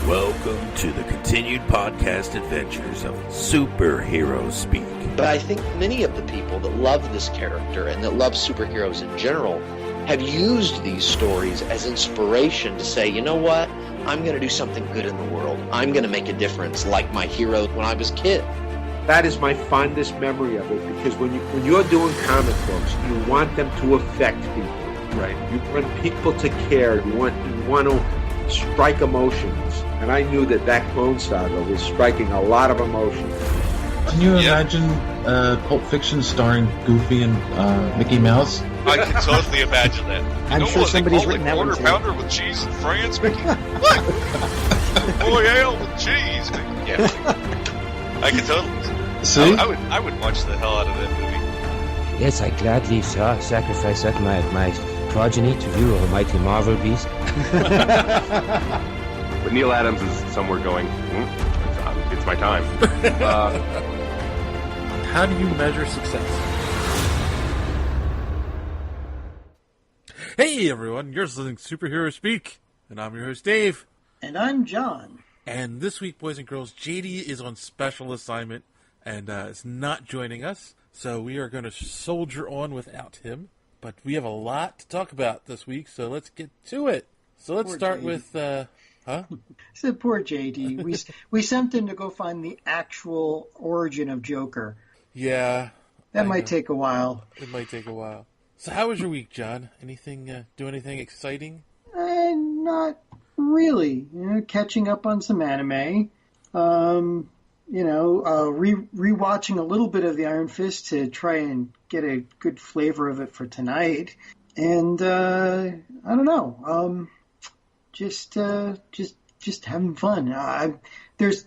Welcome to the continued podcast adventures of Superhero Speak. But I think many of the people that love this character and that love superheroes in general have used these stories as inspiration to say, you know what? I'm going to do something good in the world. I'm going to make a difference like my hero when I was a kid. That is my fondest memory of it, because when you're doing comic books, you want them to affect people. Right. You want people to care. You want to strike emotions. And I knew that Clone Saga was striking a lot of emotions. Can you imagine Pulp Fiction starring Goofy and Mickey Mouse? I can totally imagine that. I'm sure somebody's written that one Quarter pounder with cheese and France, Mickey? What? Royale with cheese, Mickey? Yeah. I can totally. See? I would watch the hell out of that movie. Yes, I gladly sacrifice that my progeny to you, almighty Marvel beast. But Neil Adams is somewhere going, it's my time. How do you measure success? Hey everyone, you're listening to Superhero Speak, and I'm your host Dave. And I'm John. And this week, boys and girls, JD is on special assignment and is not joining us, so we are going to soldier on without him. But we have a lot to talk about this week, so let's get to it. So let's start with... So poor JD. We sent him to go find the actual origin of Joker. Yeah. That might take a while. It might take a while. So how was your week, John? Do anything exciting? Not really. Catching up on some anime. Rewatching a little bit of the Iron Fist to try and get a good flavor of it for tonight. And I don't know. Just having fun. If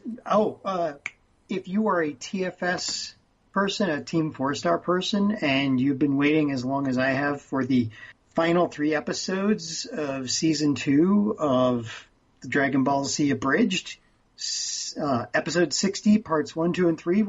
you are a TFS person, a Team 4-Star person, and you've been waiting as long as I have for the final 3 episodes of Season 2 of the Dragon Ball Z Abridged, Episode 60, Parts 1, 2, and 3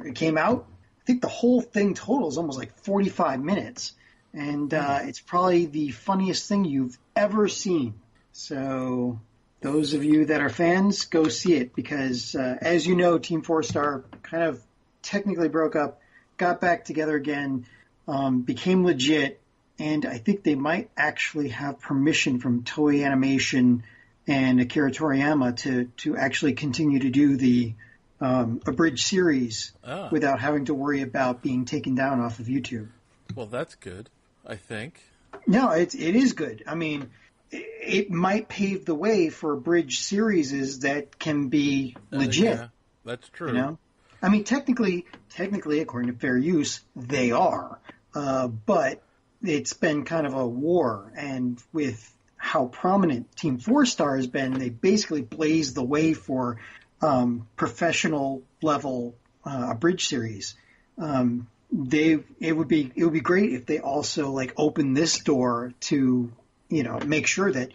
it came out. I think the whole thing total is almost like 45 minutes. And it's probably the funniest thing you've ever seen. So those of you that are fans, go see it, because as you know, Team 4-Star kind of technically broke up, got back together again, became legit, and I think they might actually have permission from Toei Animation and Akira Toriyama to actually continue to do the abridged series without having to worry about being taken down off of YouTube. Well, that's good, I think. No, it is good. I mean, it might pave the way for abridged series that can be legit. Yeah, that's true. You know? I mean, technically, according to fair use, they are. But it's been kind of a war, and with how prominent Team 4-Star has been, they basically blazed the way for professional level abridged series. It would be great if they also open this door to make sure that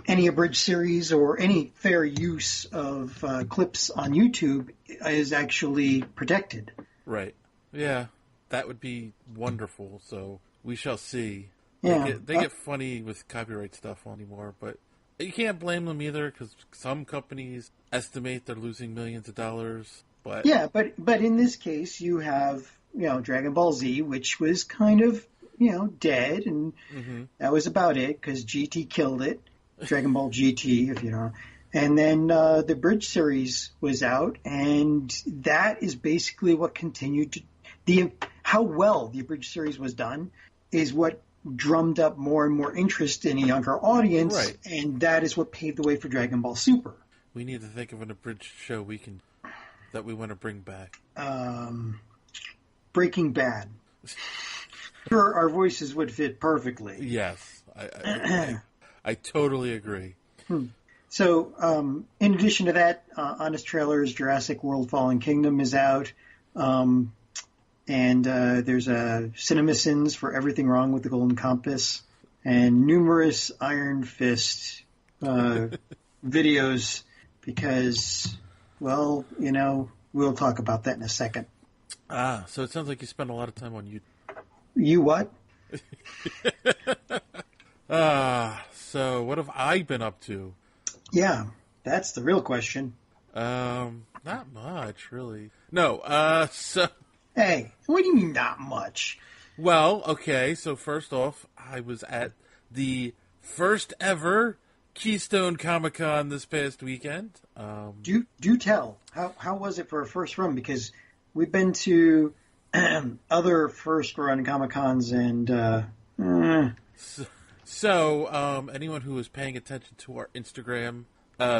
any abridged series or any fair use of clips on YouTube is actually protected. Right. Yeah, that would be wonderful. So we shall see. Yeah. They get funny with copyright stuff anymore, but you can't blame them either, because some companies estimate they're losing millions of dollars. But yeah, but in this case, you have Dragon Ball Z, which was kind of dead, and that was about it, because GT killed it. Dragon Ball GT, if you know. And then the Bridge series was out, and that is basically what continued to... How well the Bridge series was done is what drummed up more and more interest in a younger audience, right. And that is what paved the way for Dragon Ball Super. We need to think of an abridged show that we want to bring back. Breaking Bad. Sure, our voices would fit perfectly. Yes, I totally agree. So, in addition to that, Honest Trailers, Jurassic World Fallen Kingdom is out. And there's a CinemaSins for Everything Wrong with the Golden Compass, and numerous Iron Fist videos, because, well, we'll talk about that in a second. So it sounds like you spend a lot of time on YouTube. You what? So what have I been up to? Yeah. That's the real question. Not much, really. No, so... Hey, what do you mean not much? Well, okay, so first off, I was at the first ever Keystone Comic Con this past weekend. Do tell. How was it for a first run? Because we've been to other first run Comic Cons and So, anyone who was paying attention to our Instagram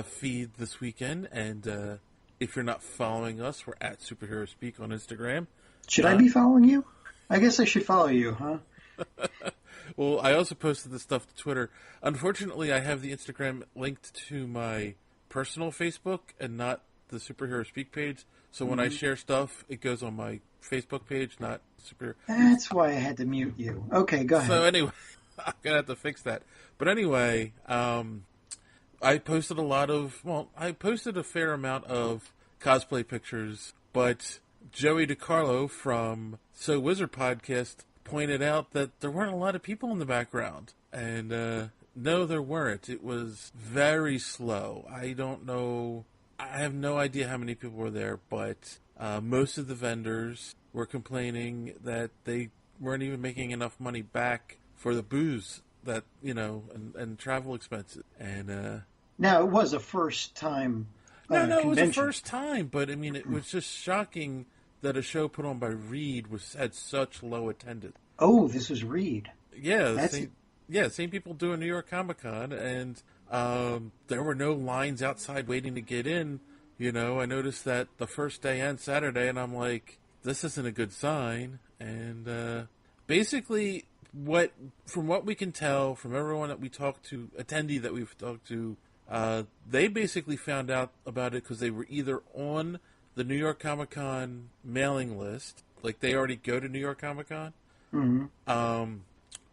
feed this weekend, and if you're not following us, we're at Superhero Speak on Instagram. Should I be following you? I guess I should follow you, huh? Well, I also posted this stuff to Twitter. Unfortunately, I have the Instagram linked to my personal Facebook and not the Superhero Speak page. So when I share stuff, it goes on my Facebook page, not Superhero. That's why I had to mute you. Okay, go ahead. So anyway, I'm going to have to fix that. But anyway, I posted I posted a fair amount of cosplay pictures, but Joey DiCarlo from So Wizard Podcast pointed out that there weren't a lot of people in the background. And no, there weren't. It was very slow. I don't know. I have no idea how many people were there, but most of the vendors were complaining that they weren't even making enough money back for the booze that, and travel expenses. And now, it was a first time No, convention. it was the first time, but I mean, it was just shocking that a show put on by Reed had such low attendance. Oh, this was Reed. Yeah, same people doing New York Comic Con, and there were no lines outside waiting to get in. I noticed that the first day and Saturday, and I'm like, this isn't a good sign. And basically, from what we can tell from everyone that we talked to, attendee that we've talked to, they basically found out about it because they were either on the New York Comic Con mailing list, like they already go to New York Comic Con,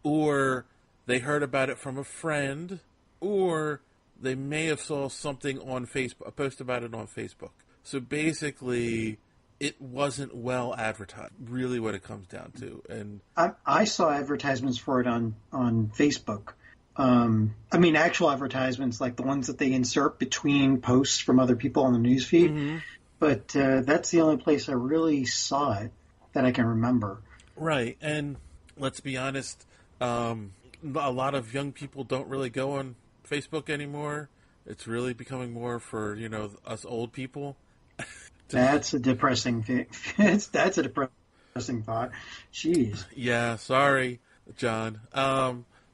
or they heard about it from a friend, or they may have saw something on Facebook, a post about it on Facebook. So basically, it wasn't well advertised, really what it comes down to. And I saw advertisements for it on Facebook. Actual advertisements like the ones that they insert between posts from other people on the newsfeed. Mm-hmm. But that's the only place I really saw it that I can remember. Right, and let's be honest, a lot of young people don't really go on Facebook anymore. It's really becoming more for, us old people. That's a depressing thing. That's a depressing thought. Jeez. Yeah, sorry, John.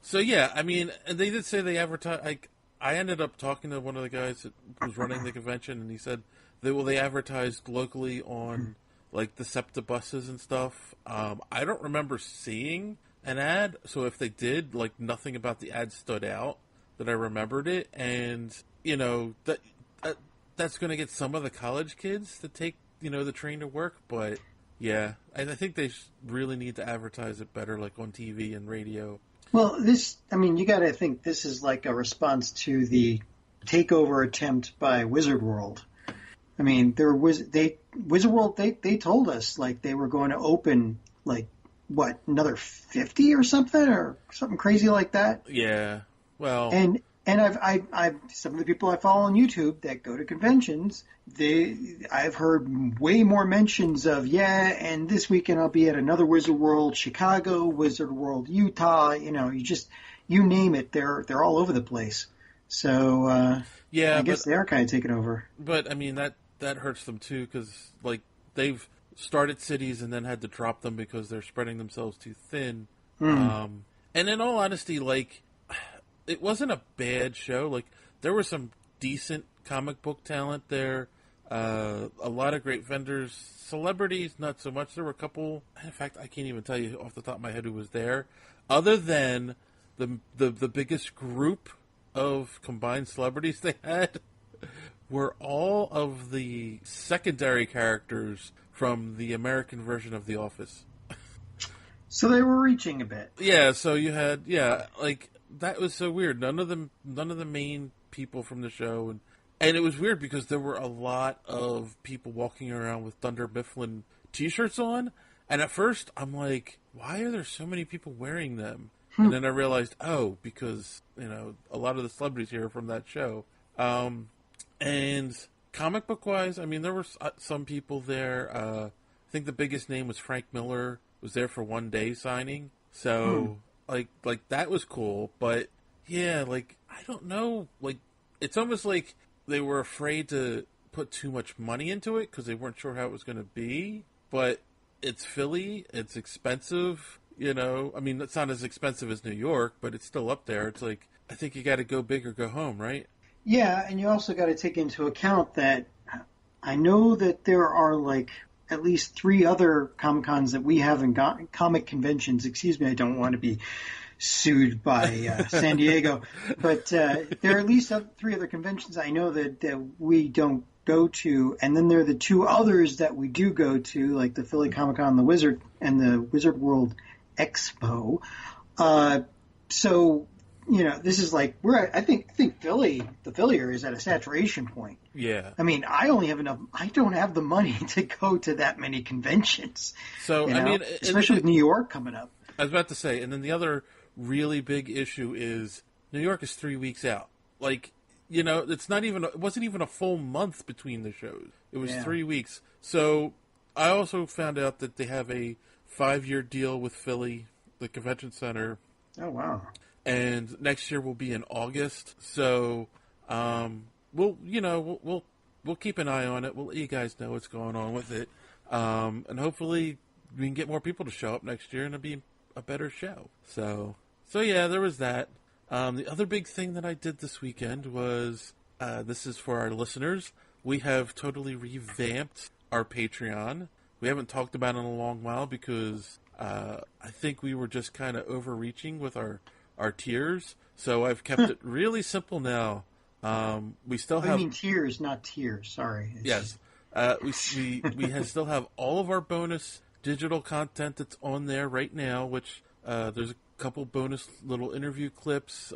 So yeah, and they did say they advertise. I ended up talking to one of the guys that was running the convention, and he said they advertised locally on like the SEPTA buses and stuff. I don't remember seeing an ad, so if they did, like nothing about the ad stood out that I remembered it, and that's going to get some of the college kids to take the train to work, but yeah, I think they really need to advertise it better, like on TV and radio. Well, you got to think this is like a response to the takeover attempt by Wizard World. Wizard World, they told us like they were going to open another 50 or something crazy like that. Yeah. Well, and I've some of the people I follow on YouTube that go to conventions, I've heard way more mentions of and this weekend I'll be at another Wizard World Chicago, Wizard World Utah. You name it, they're all over the place. So I guess they are kind of taking over. But that hurts them too, because they've started cities and then had to drop them because they're spreading themselves too thin. And in all honesty, it wasn't a bad show. There were some decent comic book talent there. A lot of great vendors. Celebrities, not so much. There were a couple. In fact, I can't even tell you off the top of my head who was there. Other than the biggest group of combined celebrities they had were all of the secondary characters from the American version of The Office. So they were reaching a bit. Yeah, so you had, that was so weird. None of the main people from the show, and it was weird because there were a lot of people walking around with Dunder Mifflin t-shirts on, and at first I'm like, why are there so many people wearing them? And then I realized, because a lot of the celebrities here are from that show. And comic book wise, I mean, there were some people there. I think the biggest name was Frank Miller, was there for one day signing. So like that was cool. But yeah, like, I don't know, like, it's almost like they were afraid to put too much money into it because they weren't sure how it was going to be. But it's Philly, it's expensive, you know. I mean, it's not as expensive as New York, but it's still up there. It's like, I think you got to go big or go home, right? Yeah, and you also got to take into account that I know that there are like at least 3 other Comic-Cons that we haven't got, comic conventions, excuse me, I don't want to be sued by San Diego, but there are at least 3 other conventions I know that we don't go to, and then there are the 2 others that we do go to, like the Philly Comic-Con and the Wizard World Expo. So, you know, this is like, I think the Philly area is at a saturation point. Yeah. I mean, I don't have the money to go to that many conventions. So, I mean, especially with New York coming up. I was about to say, and then the other really big issue is New York is 3 weeks out. Like, you know, it wasn't even a full month between the shows. It was 3 weeks. So I also found out that they have a 5-year deal with Philly, the convention center. Oh, wow. And next year will be in August. So, we'll keep an eye on it. We'll let you guys know what's going on with it. And hopefully we can get more people to show up next year and it'll be a better show. So yeah, there was that. The other big thing that I did this weekend was, this is for our listeners, we have totally revamped our Patreon. We haven't talked about it in a long while because I think we were just kind of overreaching with our tiers. So I've kept it really simple now. We still have... I mean tiers, not tiers. Sorry. Yes. We still have all of our bonus digital content that's on there right now, which there's a couple bonus little interview clips.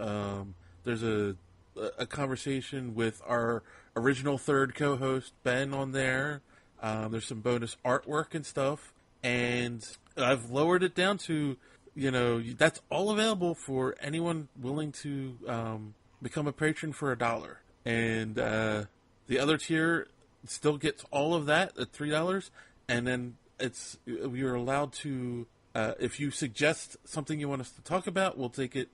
There's a conversation with our original third co-host, Ben, on there. There's some bonus artwork and stuff. And I've lowered it down to, you know, that's all available for anyone willing to become a patron for $1. And the other tier still gets all of that at $3. And then you're allowed to, if you suggest something you want us to talk about, we'll take it.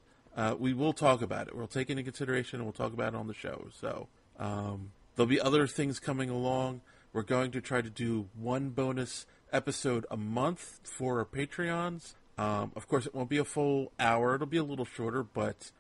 We will talk about it. We'll take it into consideration and we'll talk about it on the show. So there'll be other things coming along. We're going to try to do one bonus episode a month for our Patreons. Of course, it won't be a full hour. It'll be a little shorter, but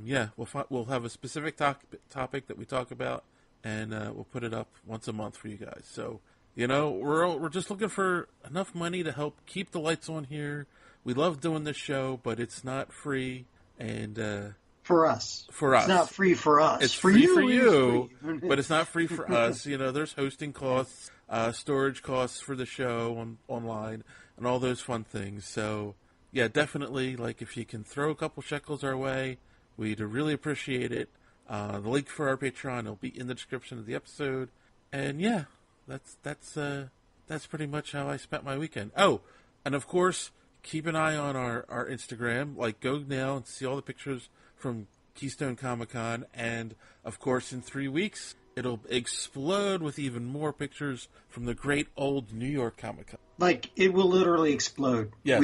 yeah, we'll have a specific topic that we talk about, and we'll put it up once a month for you guys. So, you know, we're just looking for enough money to help keep the lights on here. We love doing this show, but it's not free, and for us, it's not free for us. It's free for you, but it's not free for us. You know, there's hosting costs, storage costs for the show online, and all those fun things. So, yeah, definitely, like, if you can throw a couple shekels our way, we'd really appreciate it. The link for our Patreon will be in the description of the episode. And yeah, that's pretty much how I spent my weekend. Oh, and of course, keep an eye on our Instagram. Like, go now and see all the pictures from Keystone Comic Con. And of course, in 3 weeks, it'll explode with even more pictures from the great old New York Comic Con. Like, it will literally explode. Yes.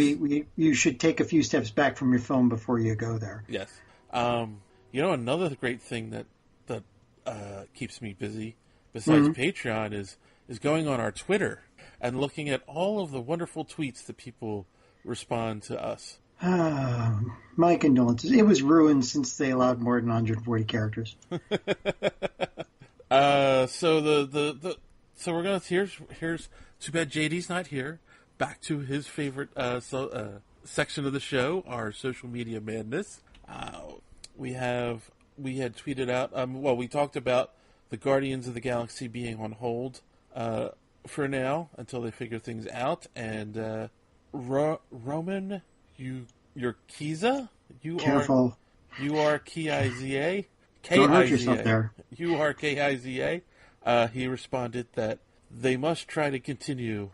You should take a few steps back from your phone before you go there. Yes. You know, another great thing that keeps me busy, besides Patreon, is going on our Twitter and looking at all of the wonderful tweets that people respond to us. My condolences. It was ruined since they allowed more than 140 characters. So we're gonna here's too bad JD's not here. Back to his favorite section of the show, our social media madness. We had tweeted out. We talked about the Guardians of the Galaxy being on hold for now until they figure things out. And Roman, you're Kiza. Careful. You are Kiza. Don't hurt yourself there. You are Kiza. He responded that they must try to continue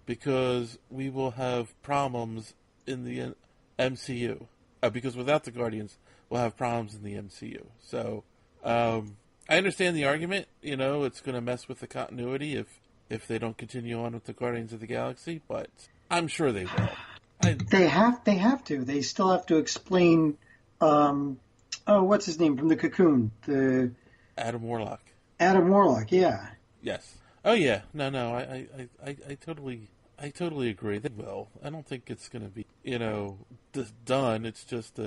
because we will have problems in the MCU. Because without the Guardians, we'll have problems in the MCU. So, I I understand the argument. It's going to mess with the continuity if they don't continue on with the Guardians of the Galaxy, but I'm sure they will. They have to. They still have to explain. What's his name from the Cocoon? The Adam Warlock. Adam Warlock. Yeah. Yes. Oh yeah. No. I totally agree. They will. I don't think it's going to be done. It's just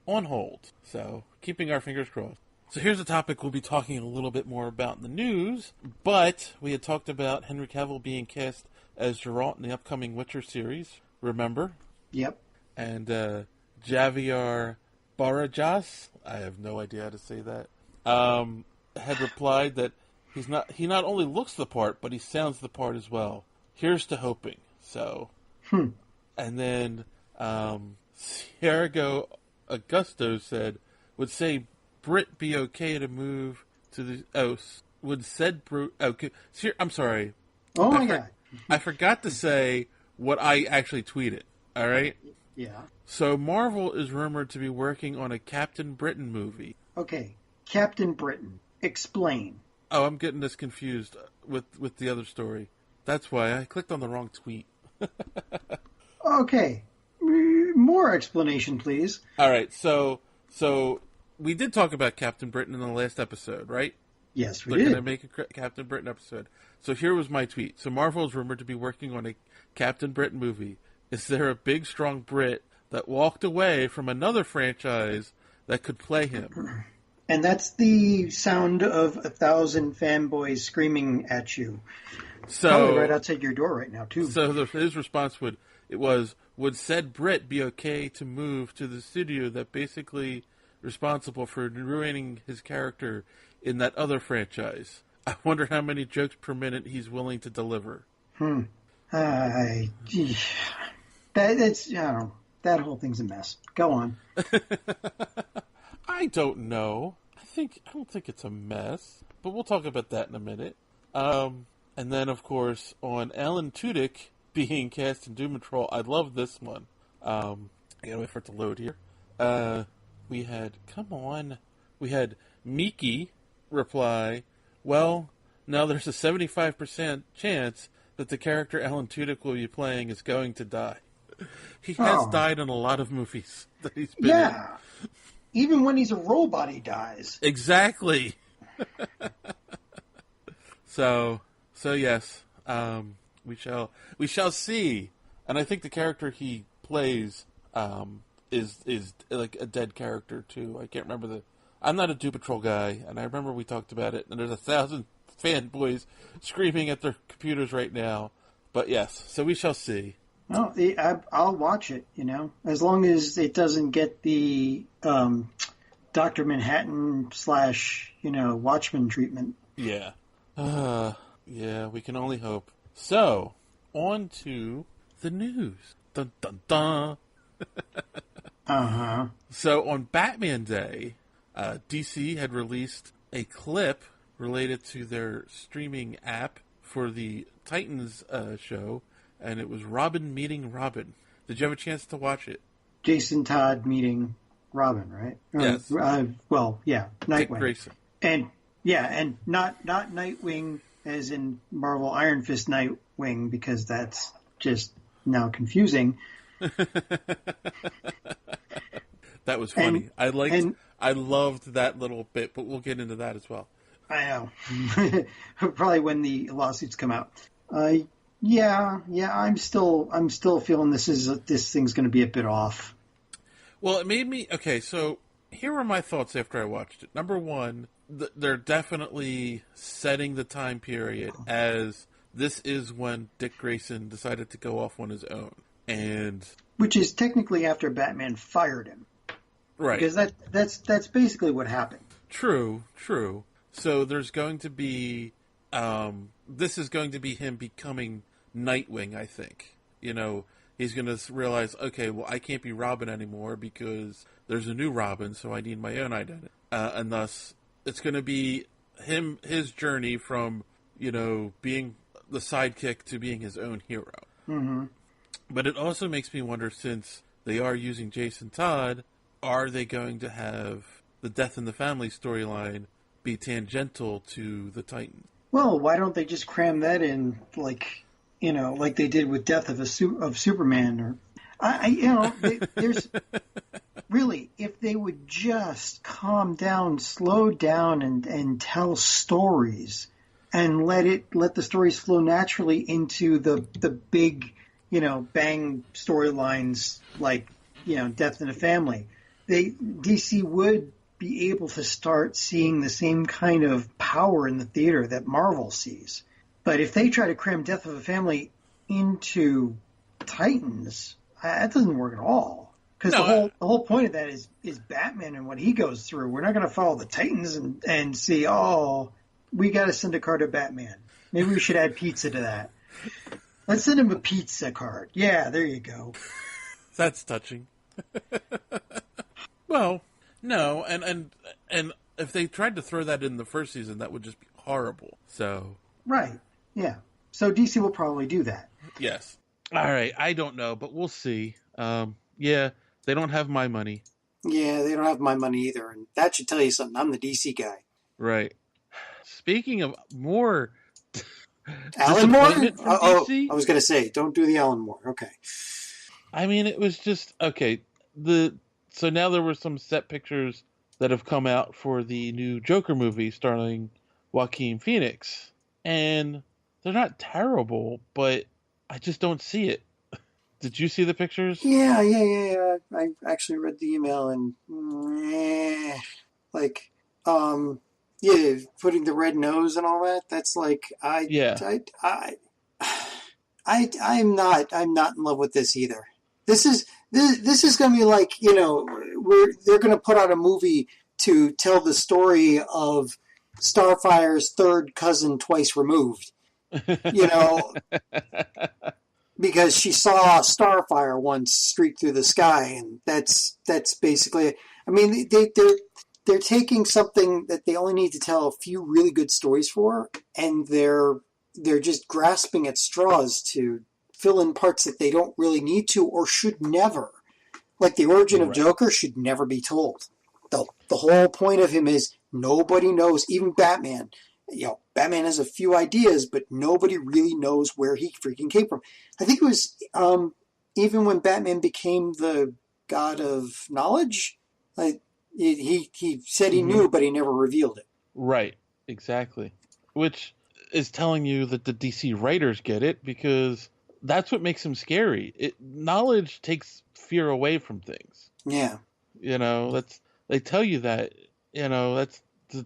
on hold. So keeping our fingers crossed. So here's a topic we'll be talking a little bit more about in the news, but we had talked about Henry Cavill being cast as Geralt in the upcoming Witcher series, remember? Yep. And Javier Barajas, I have no idea how to say that, had replied that he not only looks the part, but he sounds the part as well. Here's to hoping. So, And then Sergio Augusto said, would say Brit be okay to move to the... would said Brit... Okay, I'm sorry. Oh, my God. I forgot to say what I actually tweeted, all right? Yeah. So Marvel is rumored to be working on a Captain Britain movie. Okay, Captain Britain. Explain. Oh, I'm getting this confused with the other story. That's why I clicked on the wrong tweet. Okay. More explanation, please. All right, so we did talk about Captain Britain in the last episode, right? Yes, we They're did. going to make a Captain Britain episode. So here was my tweet. So Marvel is rumored to be working on a Captain Britain movie. Is there a big, strong Brit that walked away from another franchise that could play him? And that's the sound of 1,000 fanboys screaming at you. Probably right outside your door right now, too. So his response would said Brit be okay to move to the studio that basically responsible for ruining his character in that other franchise? I wonder how many jokes per minute he's willing to deliver. That whole thing's a mess. Go on. I don't know. I don't think it's a mess, but we'll talk about that in a minute. And then, of course, on Alan Tudyk being cast in Doom Patrol, I love this one. I gotta wait for it to load here. We had Miki reply, well, now there's a 75% chance that the character Alan Tudyk will be playing is going to die. He has died in a lot of movies that he's been in. Even when he's a robot, he dies. Exactly. So yes, we shall see. And I think the character he plays is like a dead character too. I can't remember I'm not a Doom Patrol guy, and I remember we talked about it. And there's 1,000 fanboys screaming at their computers right now. But yes, so we shall see. Well, I'll watch it. As long as it doesn't get the Dr. Manhattan / Watchmen treatment. Yeah. Yeah, we can only hope. So, on to the news. Dun, dun, dun. Uh-huh. So, on Batman Day, DC had released a clip related to their streaming app for the Titans show, and it was Robin meeting Robin. Did you have a chance to watch it? Jason Todd meeting Robin, right? Yes. Nightwing. Dick Grayson. And not Nightwing as in Marvel Iron Fist Nightwing, because that's just now confusing. That was funny. I loved that little bit, but we'll get into that as well. I know. Probably when the lawsuits come out. Yeah. I'm still feeling this thing's going to be a bit off. Well, it made me okay. So here were my thoughts after I watched it. Number one, they're definitely setting the time period as this is when Dick Grayson decided to go off on his own, and which is technically after Batman fired him, right? Because that's basically what happened. True. So there's going to be this is going to be him becoming Nightwing, I think. He's going to realize, okay, well, I can't be Robin anymore because there's a new Robin, so I need my own identity. And thus, it's going to be his journey from, being the sidekick to being his own hero. Mm-hmm. But it also makes me wonder, since they are using Jason Todd, are they going to have the Death in the Family storyline be tangential to the Titans. Well, why don't they just cram that in, like they did with Death of Superman? Or, there's really, if they would just calm down, slow down, and tell stories, and let the stories flow naturally into the big, bang storylines like, Death in the Family, DC would be able to start seeing the same kind of power in the theater that Marvel sees. But if they try to cram Death of a Family into Titans, that doesn't work at all. Because the whole point of that is Batman and what he goes through. We're not going to follow the Titans and see, we got to send a card to Batman. Maybe we should add pizza to that. Let's send him a pizza card. Yeah, there you go. That's touching. Well, no, and if they tried to throw that in the first season, that would just be horrible. So right, yeah. So DC will probably do that. Yes. All right. I don't know, but we'll see. Yeah, they don't have my money. Yeah, they don't have my money either, and that should tell you something. I'm the DC guy. Right. Speaking of more, Alan Moore. DC, I was going to say, don't do the Alan Moore. Okay. I mean, it was just okay. So now there were some set pictures that have come out for the new Joker movie starring Joaquin Phoenix, and they're not terrible, but I just don't see it. Did you see the pictures? Yeah. I actually read the email and putting the red nose and all that. That's like I'm not in love with this either. This is going to be like, they're going to put out a movie to tell the story of Starfire's third cousin twice removed. Because she saw Starfire once streak through the sky, and that's basically it. I mean, they're taking something that they only need to tell a few really good stories for, and they're just grasping at straws to fill in parts that they don't really need to or should never. Like the origin of Joker should never be told. The whole point of him is nobody knows, even Batman. Batman has a few ideas, but nobody really knows where he freaking came from. I think it was even when Batman became the god of knowledge, he said he knew, but he never revealed it. Right, exactly. Which is telling you that the DC writers get it, because that's what makes him scary. Knowledge takes fear away from things. Yeah. They tell you that, that's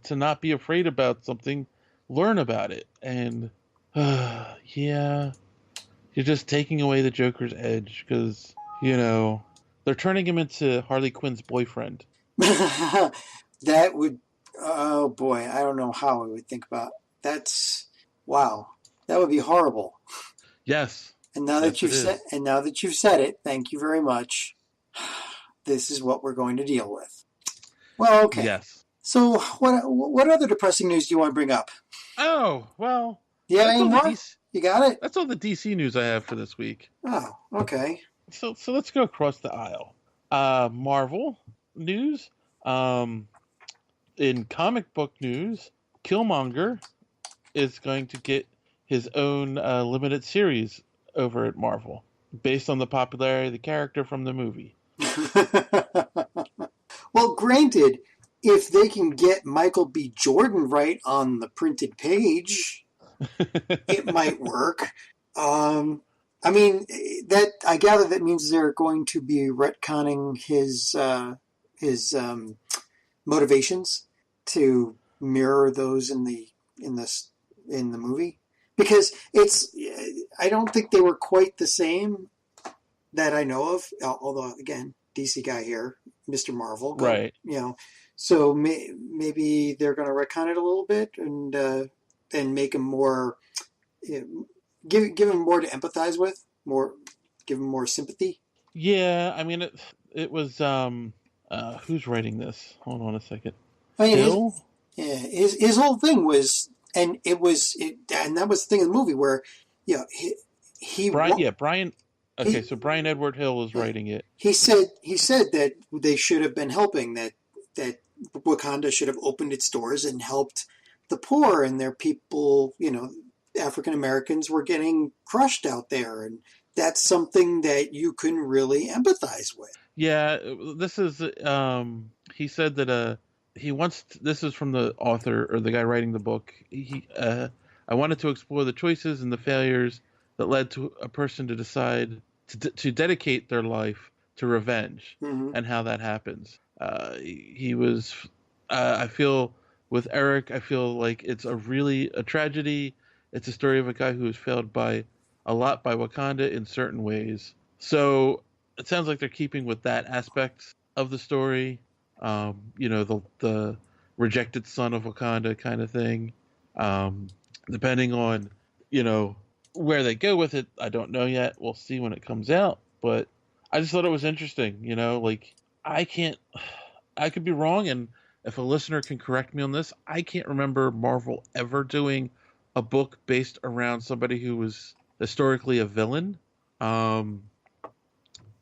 to not be afraid about something, learn about it. And, you're just taking away the Joker's edge because, they're turning him into Harley Quinn's boyfriend. That would, oh boy, I don't know how I would think about. Wow. That would be horrible. Yes. And now that you've said it, thank you very much. This is what we're going to deal with. Well, okay. Yes. So, what other depressing news do you want to bring up? Oh, well. Yeah, any more? You got it? That's all the DC news I have for this week. Oh, okay. So let's go across the aisle. Marvel news. In comic book news, Killmonger is going to get his own limited series over at Marvel, based on the popularity of the character from the movie. Well, granted, if they can get Michael B. Jordan right on the printed page, it might work. I gather that means they're going to be retconning his motivations to mirror those in the movie, because I don't think they were quite the same that I know of. Although again, DC guy here, Mr. Marvel, right? So maybe they're going to retcon it a little bit and make him more, give him more to empathize with, give him more sympathy. Yeah, I mean it was who's writing this? Hold on a second. Hill? His whole thing was, and that was the thing in the movie where, Brian. Okay, so Brian Edward Hill is writing it. He said that they should have been helping, that Wakanda should have opened its doors and helped the poor and their people. African Americans were getting crushed out there, and that's something that you can really empathize with. Yeah, this is. He said that he wants. This is from the author or the guy writing the book. I wanted to explore the choices and the failures that led to a person to decide to dedicate their life to revenge, and how that happens. He was. I feel with Eric. I feel like it's a tragedy. It's a story of a guy who was failed by Wakanda in certain ways. So it sounds like they're keeping with that aspect of the story. The rejected son of Wakanda kind of thing. Depending on, where they go with it, I don't know yet. We'll see when it comes out. But I just thought it was interesting. I could be wrong, and if a listener can correct me on this, I can't remember Marvel ever doing a book based around somebody who was historically a villain. And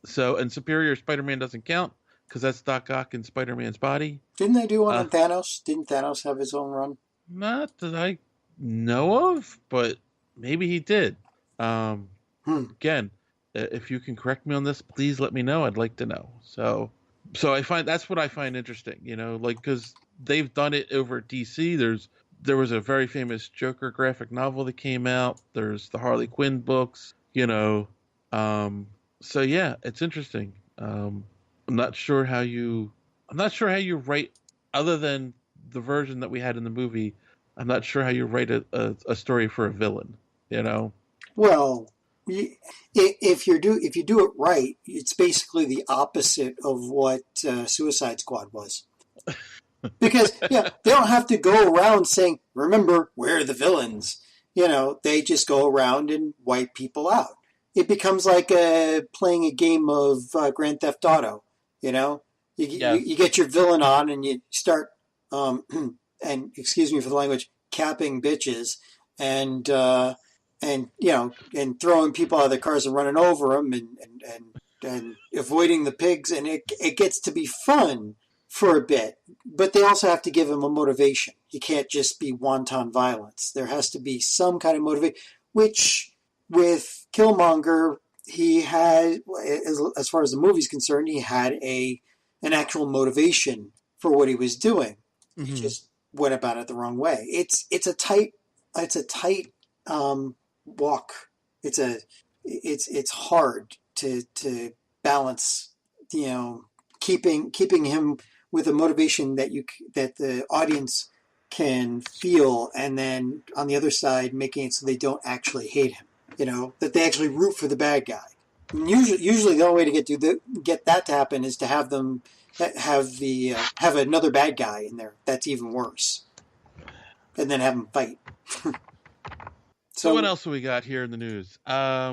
Superior Spider-Man doesn't count because that's Doc Ock in Spider-Man's body. Didn't they do one on Thanos? Didn't Thanos have his own run? Not that I know of, but maybe he did. Again, if you can correct me on this, please let me know. I'd like to know. So that's what I find interesting, because they've done it over at DC. There was a very famous Joker graphic novel that came out. There's the Harley Quinn books, So yeah, it's interesting. I'm not sure how you write, other than the version that we had in the movie. I'm not sure how you write a story for a villain, Well, if you do it right, it's basically the opposite of what Suicide Squad was. Because they don't have to go around saying, "Remember, we're the villains." They just go around and wipe people out. It becomes like playing a game of Grand Theft Auto. You get your villain on and you start, and excuse me for the language, capping bitches and throwing people out of their cars and running over them and avoiding the pigs, and it gets to be fun for a bit. But they also have to give him a motivation. He can't just be wanton violence. There has to be some kind of motivation, which with Killmonger, he had, as far as the movie's concerned, he had an actual motivation for what he was doing. Mm-hmm. He just went about it the wrong way. It's a tight walk. It's hard to balance, keeping him with a motivation that the audience can feel, and then on the other side making it so they don't actually hate him. That they actually root for the bad guy. And usually the only way to get that to happen is to have them have another bad guy in there that's even worse, and then have them fight. So what else do we got here in the news? There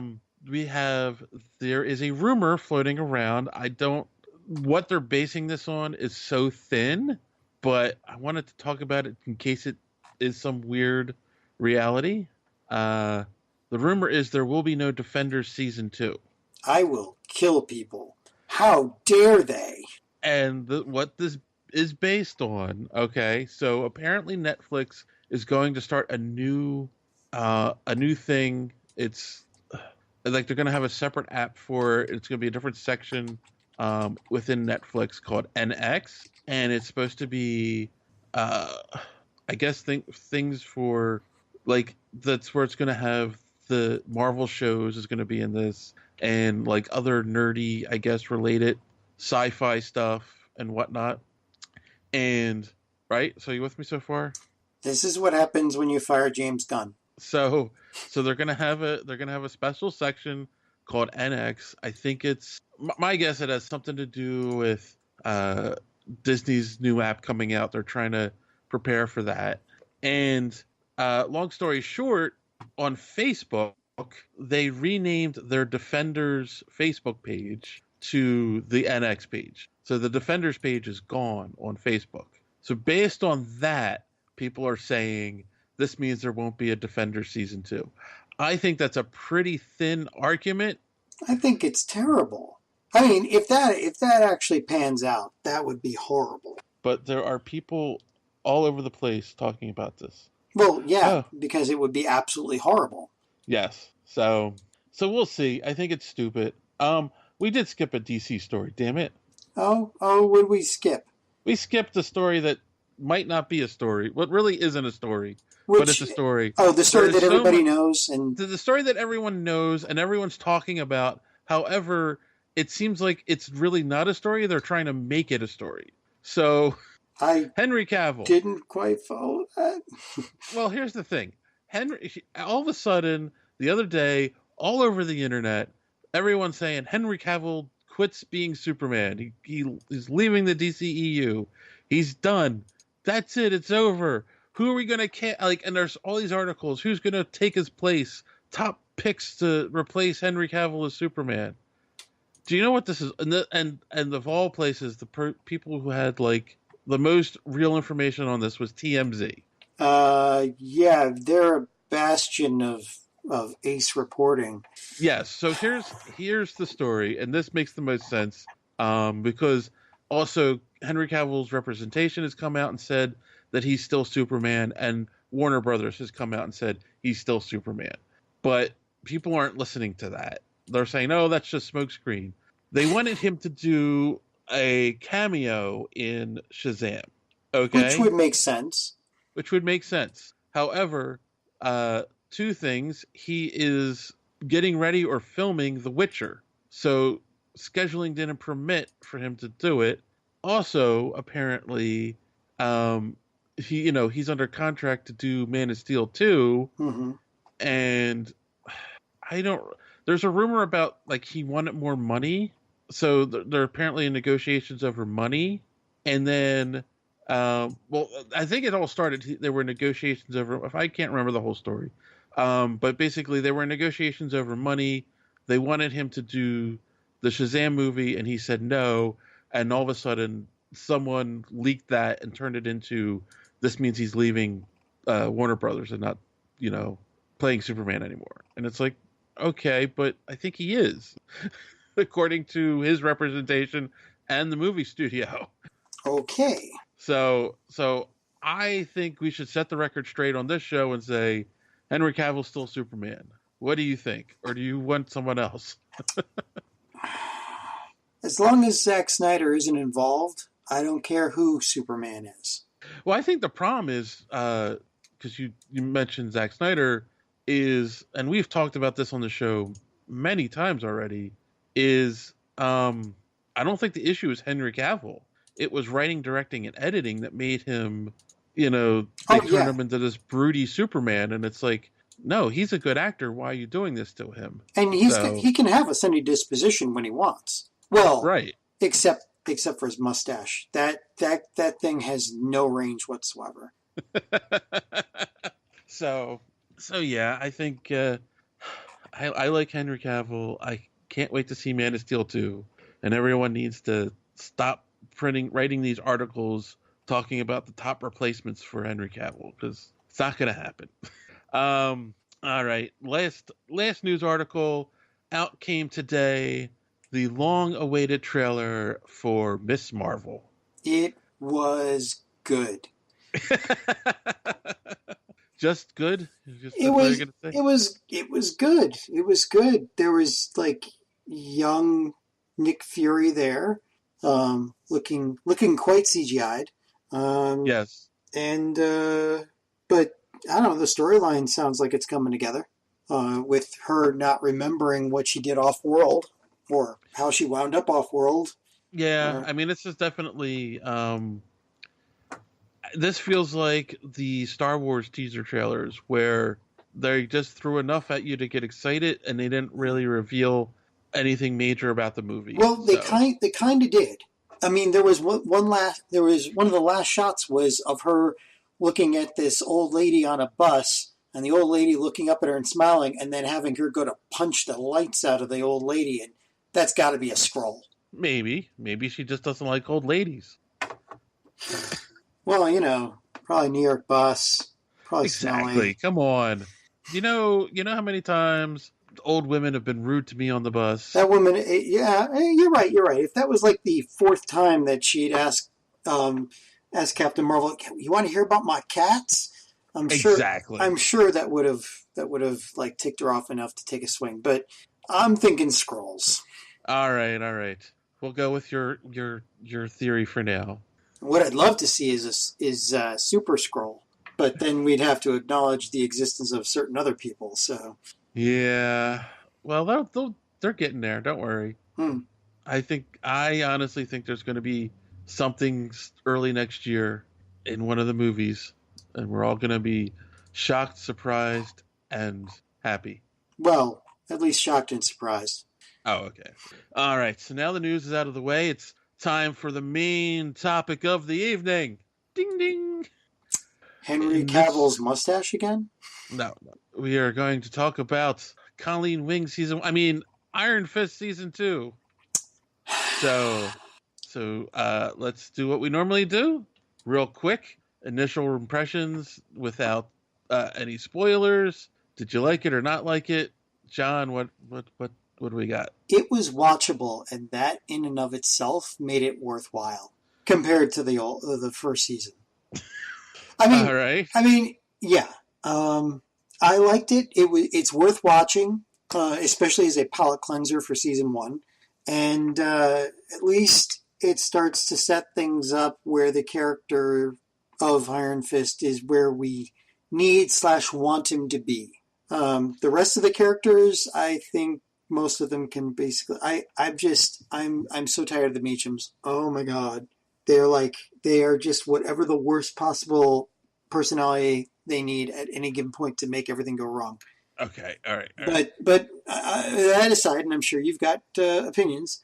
is a rumor floating around. What they're basing this on is so thin, but I wanted to talk about it in case it is some weird reality. The rumor is there will be no Defenders Season 2. I will kill people. How dare they? And what this is based on, okay, so apparently Netflix is going to start a new thing. It's like they're going to have a separate app for it. It's going to be a different section within Netflix called NX, and it's supposed to be, I guess, things for, like, that's where it's going to have the Marvel shows is going to be in this, and like other nerdy, I guess, related sci-fi stuff and whatnot. And right, so you with me so far? This is what happens when you fire James Gunn. So they're gonna have a special section called NX. I think it's my guess. It has something to do with Disney's new app coming out. They're trying to prepare for that. And long story short, on Facebook, they renamed their Defenders Facebook page to the NX page. So the Defenders page is gone on Facebook. So based on that, people are saying this means there won't be a Defenders Season 2. I think that's a pretty thin argument. I think it's terrible. I mean, if that actually pans out, that would be horrible. but there are people all over the place talking about this. Well, yeah, Oh. because it would be absolutely horrible. Yes. So we'll see. I think it's stupid. We did skip a DC story, damn it. Oh, what did we skip? We skipped a story that might not be a story. What really isn't a story, but it's a story. Oh, the story that everybody knows. And the story that everyone knows and everyone's talking about. However, it seems like it's really not a story. They're trying to make it a story. So, Henry Cavill didn't quite follow that. Well, here's the thing. All of a sudden, the other day, all over the internet, everyone's saying Henry Cavill quits being Superman. He's leaving the DCEU. He's done. That's it. It's over. Who are we going to and there's all these articles. Who's going to take his place? Top picks to replace Henry Cavill as Superman. Do you know what this is? And of all places, the people who had like the most real information on this was TMZ. Yeah, they're a bastion of ace reporting. Yes. So here's the story, and this makes the most sense because also Henry Cavill's representation has come out and said that he's still Superman, and Warner Brothers has come out and said he's still Superman. But people aren't listening to that. They're saying, "Oh, that's just smokescreen." They wanted him to do a cameo in Shazam. Okay, which would make sense. However, two things: he is getting ready or filming The Witcher, so scheduling didn't permit for him to do it. Also, apparently, he's under contract to do Man of Steel 2, and there's a rumor about like he wanted more money, so they're apparently in negotiations over money, and then. I think it all started. There were negotiations over. If I can't remember the whole story, but basically there were negotiations over money. They wanted him to do the Shazam movie, and he said no. And all of a sudden, someone leaked that and turned it into this means he's leaving Warner Brothers and not, playing Superman anymore. And it's like, okay, but I think he is, according to his representation and the movie studio. Okay. So I think we should set the record straight on this show and say Henry Cavill's still Superman. What do you think? Or do you want someone else? As long as Zack Snyder isn't involved, I don't care who Superman is. Well, I think the problem is, because you mentioned Zack Snyder, and we've talked about this on the show many times already, I don't think the issue is Henry Cavill. It was writing, directing, and editing that made him, turned him into this broody Superman. And it's like, no, he's a good actor. Why are you doing this to him? And he can have a sunny disposition when he wants. Well, right. Except for his mustache. That thing has no range whatsoever. So yeah, I think I like Henry Cavill. I can't wait to see Man of Steel 2. And everyone needs to stop writing these articles talking about the top replacements for Henry Cavill, because it's not going to happen. All right. Last news article out came today. The long-awaited trailer for Miss Marvel. It was good. Just good? It was good. It was good. There was like young Nick Fury there. Looking quite CGI'd. Yes. And but I don't know, the storyline sounds like it's coming together. With her not remembering what she did off-world or how she wound up off-world. Yeah, I mean, this is definitely this feels like the Star Wars teaser trailers where they just threw enough at you to get excited and they didn't really reveal anything major about the movie. Well, they kind of did. I mean, there was one of the last shots was of her looking at this old lady on a bus, and the old lady looking up at her and smiling, and then having her go to punch the lights out of the old lady, and that's got to be a scroll. Maybe she just doesn't like old ladies. Well, probably New York bus, probably exactly. smelly. Come on, you know how many times old women have been rude to me on the bus. That woman, yeah, you're right. If that was like the fourth time that she'd asked as Captain Marvel, you want to hear about my cats? I'm sure that would have like ticked her off enough to take a swing. But I'm thinking Skrulls. All right. We'll go with your theory for now. What I'd love to see is Super Skrull, but then we'd have to acknowledge the existence of certain other people. So yeah, well they're getting there. Don't worry. I honestly think there's going to be something early next year in one of the movies, and we're all going to be shocked, surprised, and happy. Well, at least shocked and surprised. Oh, okay. All right. So now the news is out of the way. It's time for the main topic of the evening. Ding, ding. Henry Cavill's mustache again? No. We are going to talk about Colleen Wing Iron Fist season 2. So let's do what we normally do. Real quick, initial impressions without any spoilers. Did you like it or not like it? John, what do we got? It was watchable, and that in and of itself made it worthwhile compared to the first season. All right. Yeah. I liked it. It's worth watching, especially as a palate cleanser for season 1. And at least it starts to set things up where the character of Iron Fist is where we need/want him to be. The rest of the characters, I think most of them can basically. I'm so tired of the Meachums. Oh my god, they are just whatever the worst possible personality they need at any given point to make everything go wrong. Okay, all right. But that aside, and I'm sure you've got opinions.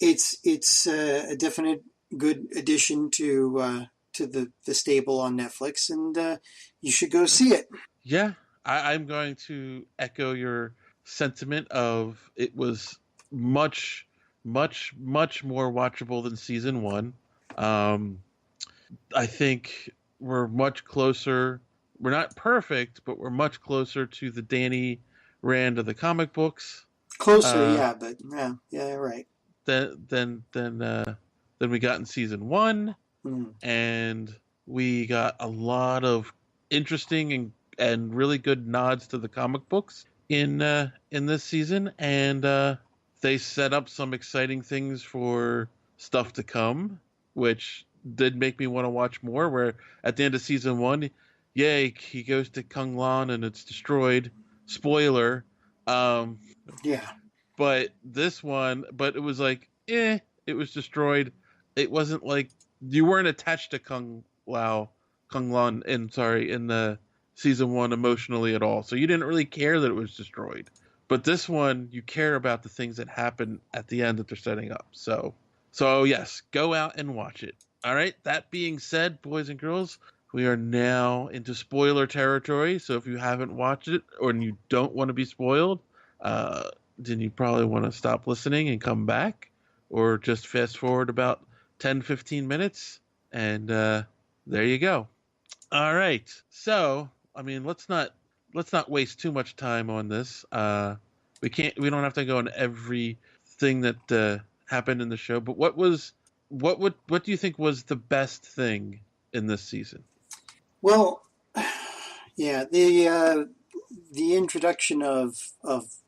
It's a definite good addition to the stable on Netflix, and you should go see it. Yeah, I'm going to echo your sentiment of it was much, much, much more watchable than season 1. I think we're much closer. We're not perfect, but we're much closer to the Danny Rand of the comic books. Closer, but right. Than we got in season 1, and we got a lot of interesting and really good nods to the comic books in this season, and they set up some exciting things for stuff to come, which did make me want to watch more. Where at the end of season 1, yay, he goes to Kung Lan and it's destroyed. Spoiler. Yeah. But this one, it was like, it was destroyed. It wasn't like you weren't attached to Kung Lan in the season 1 emotionally at all. So you didn't really care that it was destroyed. But this one, you care about the things that happen at the end that they're setting up. So yes, go out and watch it. All right. That being said, boys and girls, we are now into spoiler territory. So if you haven't watched it or you don't want to be spoiled, then you probably want to stop listening and come back, or just fast forward about 10-15 minutes, and there you go. All right. So, let's not waste too much time on this. We don't have to go into everything that happened in the show, but what do you think was the best thing in this season? Well, yeah, the introduction of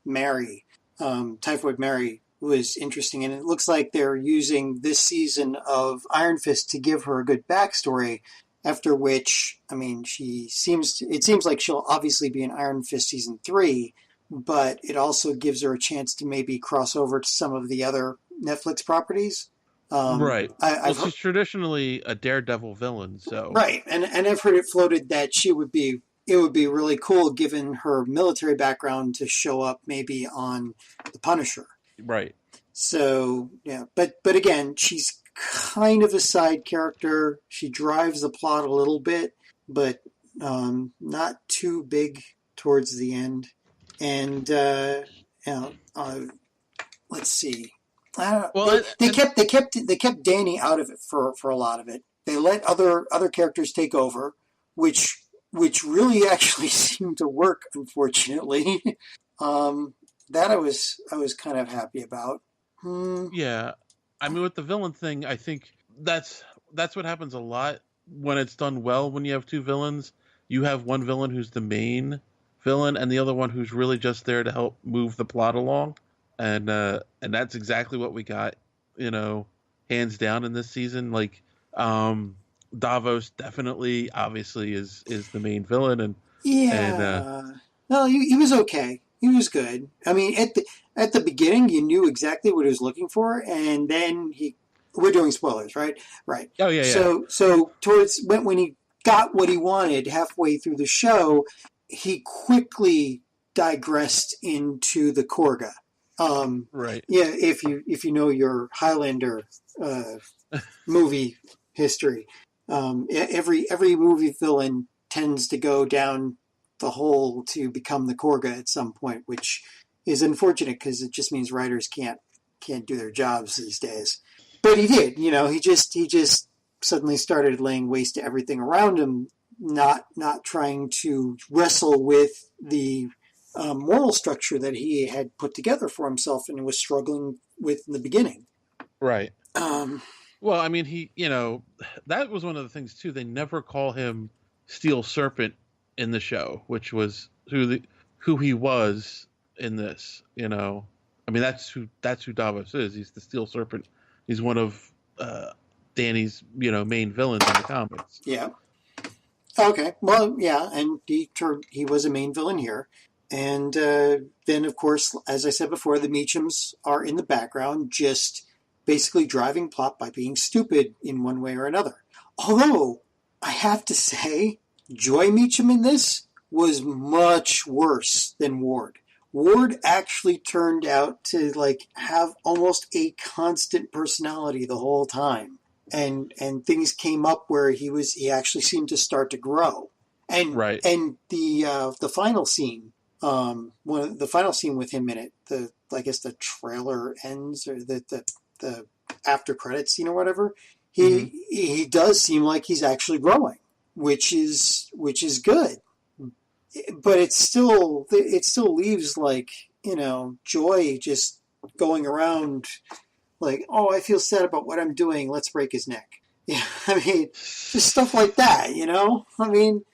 Mary, Typhoid Mary, was interesting, and it looks like they're using this season of Iron Fist to give her a good backstory. After which, it seems like she'll obviously be in Iron Fist season 3, but it also gives her a chance to maybe cross over to some of the other Netflix properties. Right. She's traditionally a Daredevil villain, so right, and I've heard it floated that it would be really cool, given her military background, to show up maybe on The Punisher. Right. So yeah, but again, she's kind of a side character. She drives the plot a little bit, but not too big towards the end. And let's see. They kept Danny out of it for a lot of it. They let other characters take over, which really actually seemed to work, unfortunately. That I was kind of happy about. Yeah. With the villain thing, I think that's that's what happens a lot when it's done well. When you have two villains, you have one villain who's the main villain, and the other one who's really just there to help move the plot along. And that's exactly what we got, hands down in this season. Like, Davos definitely, obviously, is the main villain, and no, he was okay. He was good. I mean, at the beginning, you knew exactly what he was looking for, and then we're doing spoilers, right? Right. Oh yeah. So towards when he got what he wanted halfway through the show, he quickly digressed into the Korga. Right. Yeah, if you know your Highlander movie history, every movie villain tends to go down the hole to become the Korga at some point, which is unfortunate because it just means writers can't do their jobs these days. But he did, he just suddenly started laying waste to everything around him, not trying to wrestle with the moral structure that he had put together for himself and was struggling with in the beginning. Right. Well, I mean, he, that was one of the things too. They never call him Steel Serpent in the show, which was who he was in this. I mean, that's who Davos is. He's the Steel Serpent. He's one of Danny's, main villains in the comics. Yeah. Okay. Well, yeah, and he was a main villain here. And then, of course, as I said before, the Meachums are in the background, just basically driving plot by being stupid in one way or another. Although, I have to say, Joy Meachum in this was much worse than Ward. Ward actually turned out to have almost a constant personality the whole time. And things came up where he actually seemed to start to grow. And right. And the final scene, the final scene with him in it, I guess the trailer ends or the after credits scene or whatever, he does seem like he's actually growing, which is good. But it still leaves Joy just going around oh, I feel sad about what I'm doing. Let's break his neck. Yeah, I mean, just stuff like that. I mean,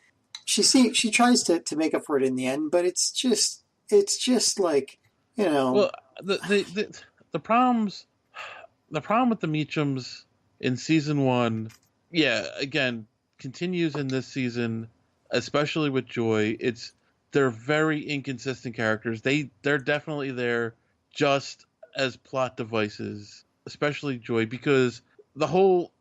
she tries to make up for it in the end, but it's just Well, the problem with the Meachums in season 1, again, continues in this season, especially with Joy. They're very inconsistent characters. They're definitely there just as plot devices, especially Joy, because the whole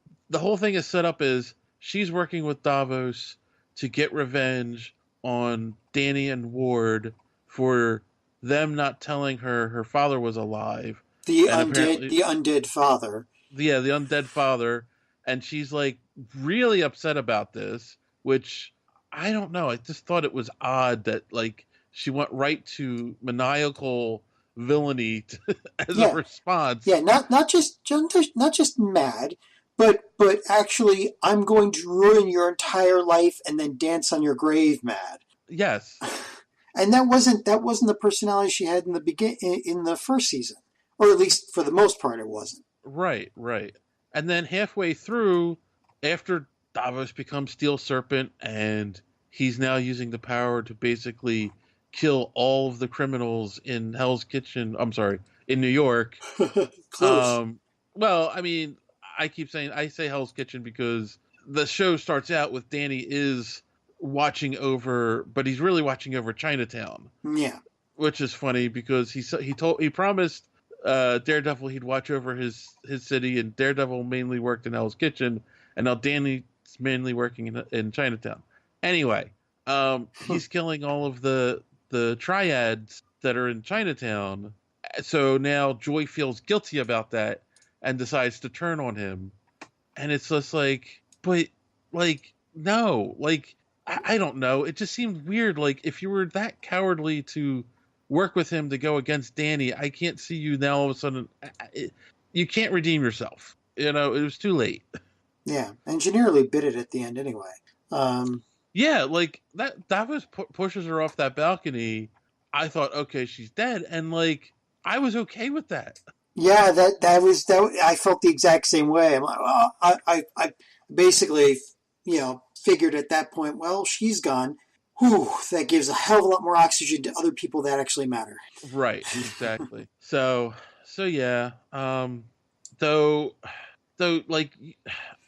thing is set up as she's working with Davos to get revenge on Danny and Ward for them not telling her father was alive. The undead father. Yeah, the undead father. And she's really upset about this, which I don't know. I just thought it was odd that she went right to maniacal villainy as a response. Yeah, not just mad, but actually, I'm going to ruin your entire life and then dance on your grave, mad. Yes. And that wasn't the personality she had in the first season, or at least for the most part, it wasn't. Right. And then halfway through, after Davos becomes Steel Serpent, and he's now using the power to basically kill all of the criminals in Hell's Kitchen. I'm sorry, in New York. Close. Well, I mean, I say Hell's Kitchen because the show starts out with Danny is watching over, but he's really watching over Chinatown. Yeah. Which is funny because he promised Daredevil he'd watch over his city, and Daredevil mainly worked in Hell's Kitchen, and now Danny's mainly working in Chinatown. Anyway, he's killing all of the triads that are in Chinatown. So now Joy feels guilty about that and decides to turn on him. And it's just no, I don't know. It just seemed weird. If you were that cowardly to work with him to go against Danny, I can't see you now all of a sudden. You can't redeem yourself. It was too late. Yeah, and she nearly bit it at the end anyway. Yeah, that Davos pushes her off that balcony. I thought, okay, she's dead, and I was okay with that. Yeah, that was that. I felt the exact same way. I'm like, well, I basically, figured at that point, well, she's gone. Whew, that gives a hell of a lot more oxygen to other people that actually matter. Right, exactly. So yeah. Though, like,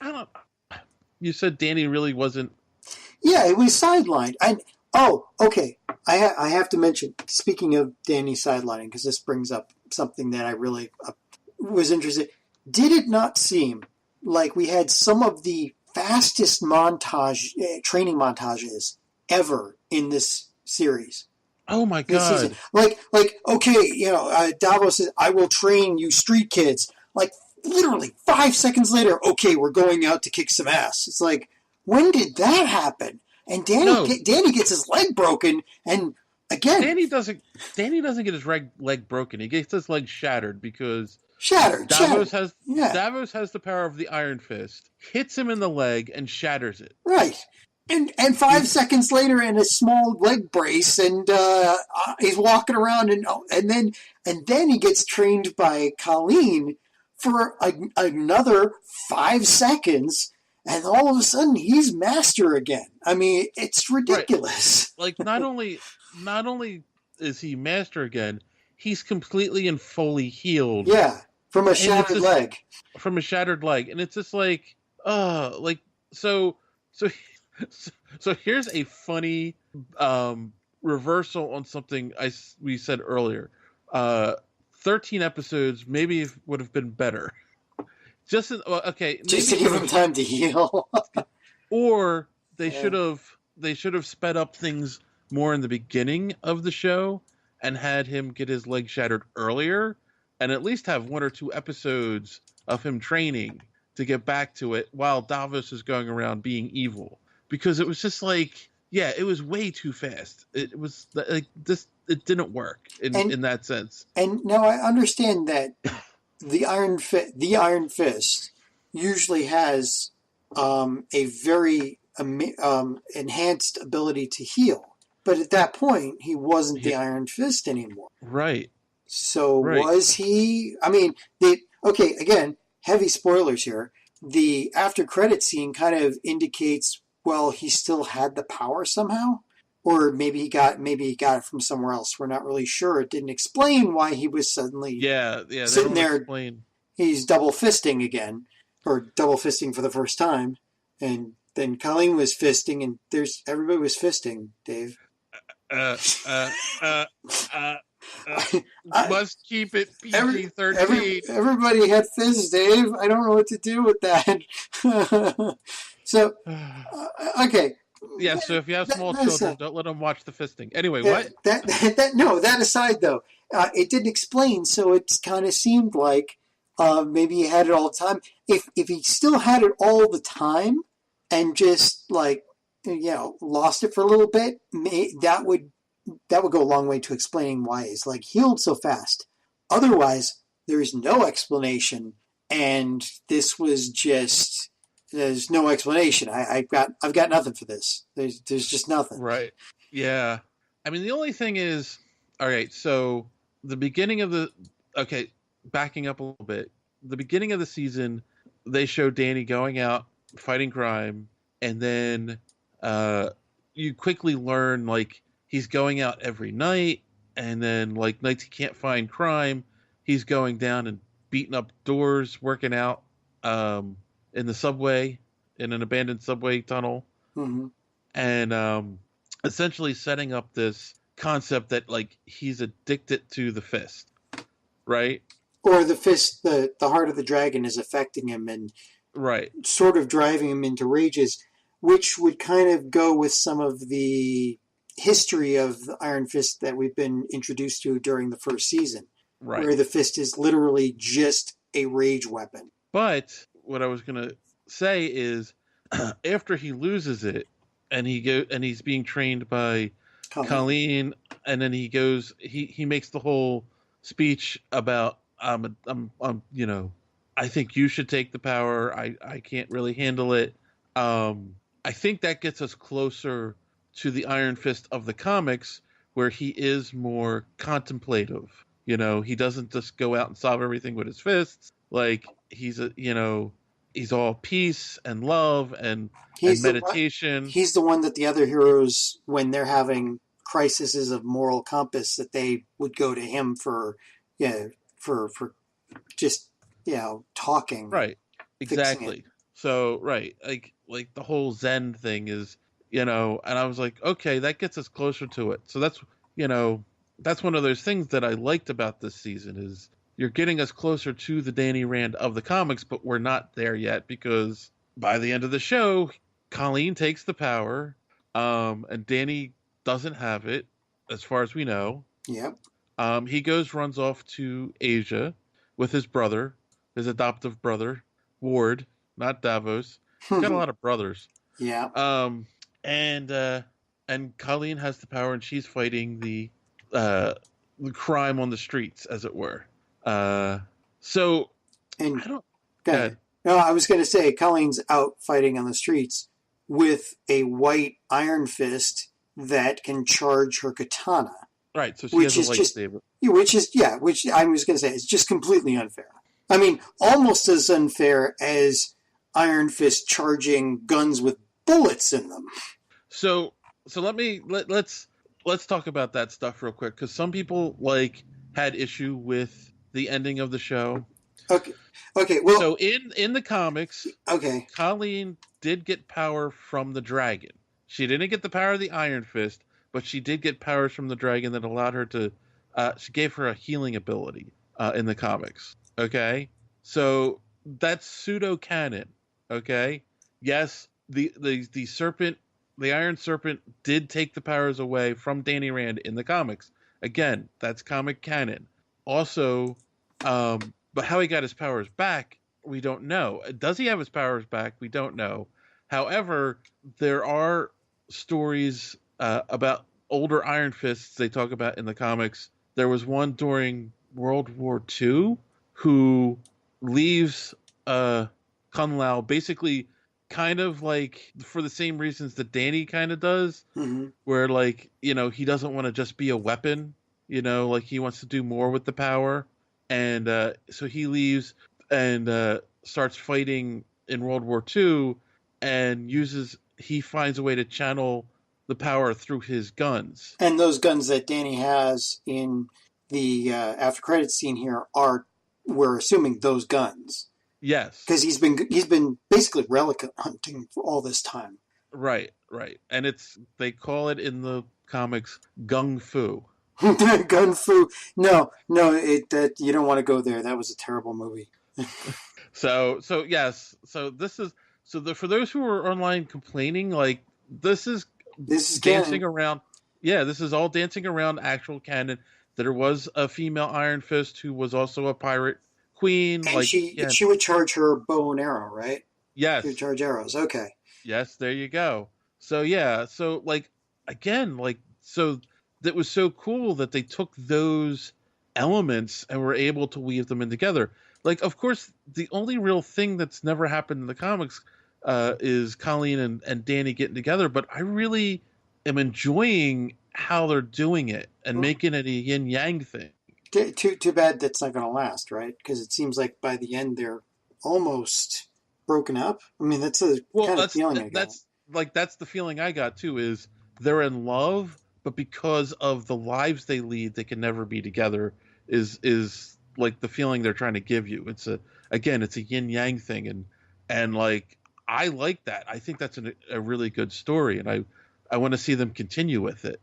I don't. You said Danny really wasn't. Yeah, it was sidelined. Okay. I have to mention. Speaking of Danny sidelining, because this brings up something that I really was interested. Did it not seem like we had some of the fastest training montages ever in this series? Oh my god! Like, okay, Davos says, "I will train you street kids." Like, literally 5 seconds later, okay, we're going out to kick some ass. It's like, when did that happen? And Danny gets his leg broken, and again, Danny doesn't get his leg broken. He gets his leg shattered because Davos has the power of the Iron Fist, hits him in the leg and shatters it. Right. And 5 seconds later, in a small leg brace, and he's walking around, and then he gets trained by Colleen for another 5 seconds, and all of a sudden he's master again. I mean, it's ridiculous. Right. Like, not only is he master again, he's completely and fully healed. Yeah, from a shattered leg. From a shattered leg, and it's just like, so here's a funny reversal on something we said earlier. 13 episodes maybe would have been better. Just to give him time to heal. Or they should have sped up things more in the beginning of the show and had him get his leg shattered earlier, and at least have 1 or 2 episodes of him training to get back to it while Davos is going around being evil. Because it was just like, it was way too fast. It was like this. It didn't work in that sense. And now I understand that the Iron Fist usually has a very enhanced ability to heal, but at that point he wasn't the Iron Fist anymore. Right. So was he? I mean, again, heavy spoilers here. The after credit scene kind of indicates, well, he still had the power somehow, or maybe he got it from somewhere else. We're not really sure. It didn't explain why he was suddenly sitting there. Explain. He's double fisting again, or double fisting for the first time, and then Colleen was fisting, and everybody was fisting. Dave. Must keep it PG-13. Everybody had fizz, Dave. I don't know what to do with that. So, okay. Yeah, so if you have small children, don't let them watch the fisting. Anyway, what? That aside, though, it didn't explain, so it kind of seemed like maybe he had it all the time. If he still had it all the time and just, lost it for a little bit, that would go a long way to explaining why he's, healed so fast. Otherwise, there's no explanation, and this was just... There's no explanation. I've got nothing for this. There's just nothing. Right. Yeah. I mean, the only thing is, all right. So the beginning of backing up a little bit. The beginning of the season, they show Danny going out fighting crime, and then you quickly learn he's going out every night, and then nights he can't find crime, he's going down and beating up doors, working out. In the subway, in an abandoned subway tunnel, and essentially setting up this concept that he's addicted to the fist, right? Or the fist, the heart of the dragon is affecting him and sort of driving him into rages, which would kind of go with some of the history of the Iron Fist that we've been introduced to during the first season, where the fist is literally just a rage weapon. But what I was gonna say is, after he loses it, and he's being trained by Colleen, and then he makes the whole speech about I think you should take the power. I can't really handle it. I think that gets us closer to the Iron Fist of the comics, where he is more contemplative, He doesn't just go out and solve everything with his fists. Like he's he's all peace and love and meditation. He's the one that the other heroes, when they're having crises of moral compass, that they would go to him for just talking. Right. Exactly. So right, like the whole Zen thing is, and I was like, okay, that gets us closer to it. So that's one of those things that I liked about this season is you're getting us closer to the Danny Rand of the comics, but we're not there yet because by the end of the show, Colleen takes the power, and Danny doesn't have it, as far as we know. Yep. He runs off to Asia with his brother, his adoptive brother, Ward, not Davos. He's got a lot of brothers. Yeah. And Colleen has the power, and she's fighting the crime on the streets, as it were. I don't. Go ahead. No, I was going to say Colleen's out fighting on the streets with a white iron fist that can charge her katana. Right, so she has a lightsaber. Which I was going to say is just completely unfair. I mean, almost as unfair as Iron Fist charging guns with bullets in them. So let's talk about that stuff real quick, because some people had issue with the ending of the show. Okay. Well, so in the comics, okay, Colleen did get power from the dragon. She didn't get the power of the Iron Fist, but she did get powers from the dragon that allowed her to. She gave her a healing ability in the comics. Okay, so that's pseudo canon. Okay, yes, the serpent, the Iron Serpent, did take the powers away from Danny Rand in the comics. Again, that's comic canon. Also, but how he got his powers back, we don't know. Does he have his powers back? We don't know. However, there are stories about older Iron Fists they talk about in the comics. There was one during World War II who leaves Kung Lao basically kind of like for the same reasons that Danny kind of does, where he doesn't want to just be a weapon, he wants to do more with the power. And so he leaves and starts fighting in World War II and he finds a way to channel the power through his guns. And those guns that Danny has in the after credits scene here we're assuming those guns. Yes. Because he's been basically relic hunting for all this time. Right. And they call it in the comics Gung Fu. Gun Fu. No, that you don't want to go there. That was a terrible movie. So yes. So for those who are online complaining, this is dancing canon. Around. Yeah, this is all dancing around actual canon. There was a female Iron Fist who was also a pirate queen. And she would charge her bow and arrow, right? Yes. She would charge arrows. Okay. Yes, there you go. So yeah, so so that was so cool that they took those elements and were able to weave them in together. Of course, the only real thing that's never happened in the comics is Colleen and Danny getting together, but I really am enjoying how they're doing it and making it a yin-yang thing. Too bad that's not going to last, right? Because it seems like by the end they're almost broken up. I mean, that's the kind of feeling I got. That's the feeling I got too, is they're in love, but because of the lives they lead, they can never be together, is like the feeling they're trying to give you. It's a yin-yang thing, and I like that. I think that's a really good story, and I want to see them continue with it,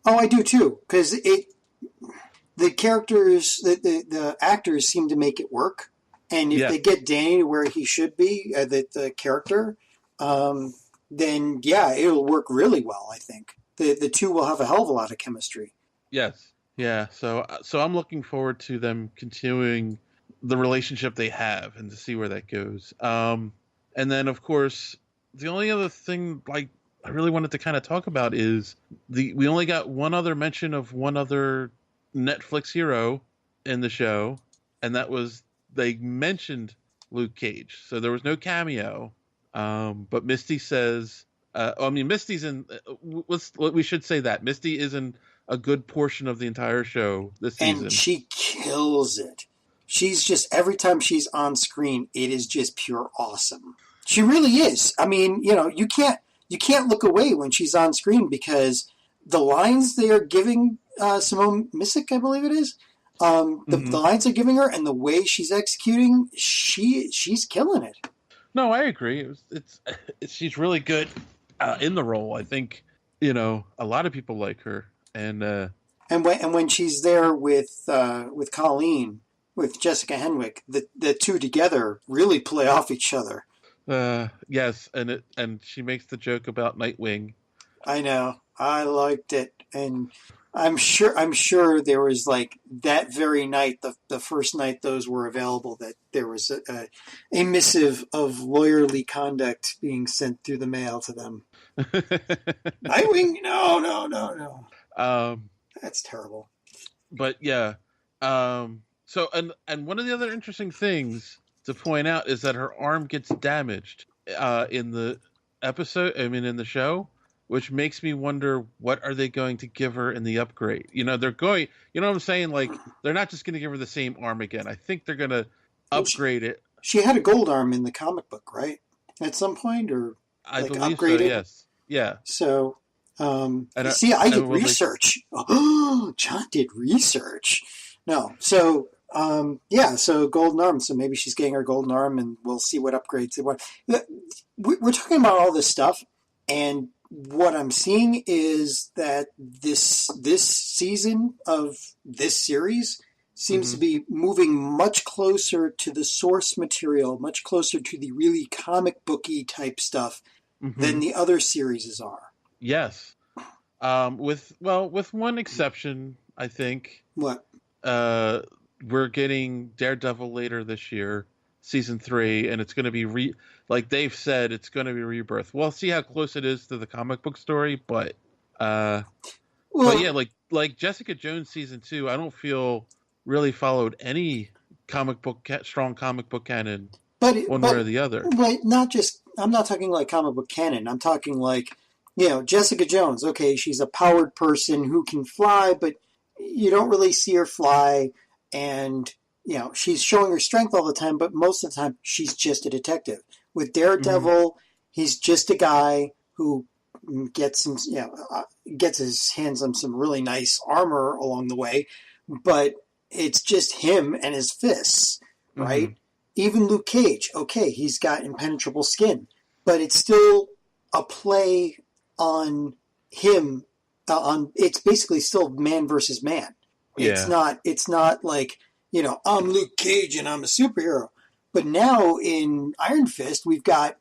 Oh, I do too, because the characters, the actors seem to make it work. And if they get Danny to where he should be, the character, then yeah, it'll work really well, I think. The two will have a hell of a lot of chemistry. Yes. Yeah. So I'm looking forward to them continuing the relationship they have and to see where that goes. And then, of course, the only other thing I really wanted to kind of talk about is we only got one other mention of one other Netflix hero in the show, and that was they mentioned Luke Cage. So there was no cameo, but Misty says, Misty's in. We should say that Misty is in a good portion of the entire show this season. And she kills it. She's just, every time she's on screen, it is just pure awesome. She really is. I mean, you can't look away when she's on screen because the lines they are giving Simone Missick, I believe it is, the lines they're giving her and the way she's executing, she's killing it. No, I agree. She's really good in the role. I think a lot of people like her, and when she's there with Colleen, with Jessica Henwick, the two together really play off each other. Yes, and she makes the joke about Nightwing. I know. I liked it, and I'm sure there was like that very night, the first night those were available, that there was a missive of lawyerly conduct being sent through the mail to them. Nightwing, no. That's terrible. But yeah, so and one of the other interesting things to point out is that her arm gets damaged in the episode. I mean, in the show. Which makes me wonder, what are they going to give her in the upgrade? They're going, what I'm saying? Like, they're not just going to give her the same arm again. I think they're going to upgrade it. She had a gold arm in the comic book, right? At some point, or I believe upgraded? So, yes. Yeah. So, I did research. Oh, John did research. No. So, so golden arm. So maybe she's getting her golden arm, and we'll see what upgrades they want. We're talking about all this stuff, and what I'm seeing is that this season of this series seems to be moving much closer to the source material, much closer to the really comic booky type stuff than the other series are. Yes. With one exception, I think. What? We're getting Daredevil later this year, season 3, and it's going to be like they've said, it's going to be Rebirth. We'll see how close it is to the comic book story, but but yeah, like Jessica Jones season 2, I don't feel really followed any strong comic book canon, one way or the other. But I'm not talking like comic book canon. I'm talking like, Jessica Jones. Okay, she's a powered person who can fly, but you don't really see her fly, and she's showing her strength all the time, but most of the time she's just a detective. With Daredevil, he's just a guy who gets his hands on some really nice armor along the way, but it's just him and his fists, right? Even Luke Cage, okay, he's got impenetrable skin, but it's still a play on him. It's basically still man versus man. Yeah. It's not like, I'm Luke Cage and I'm a superhero. But now in Iron Fist, we've got,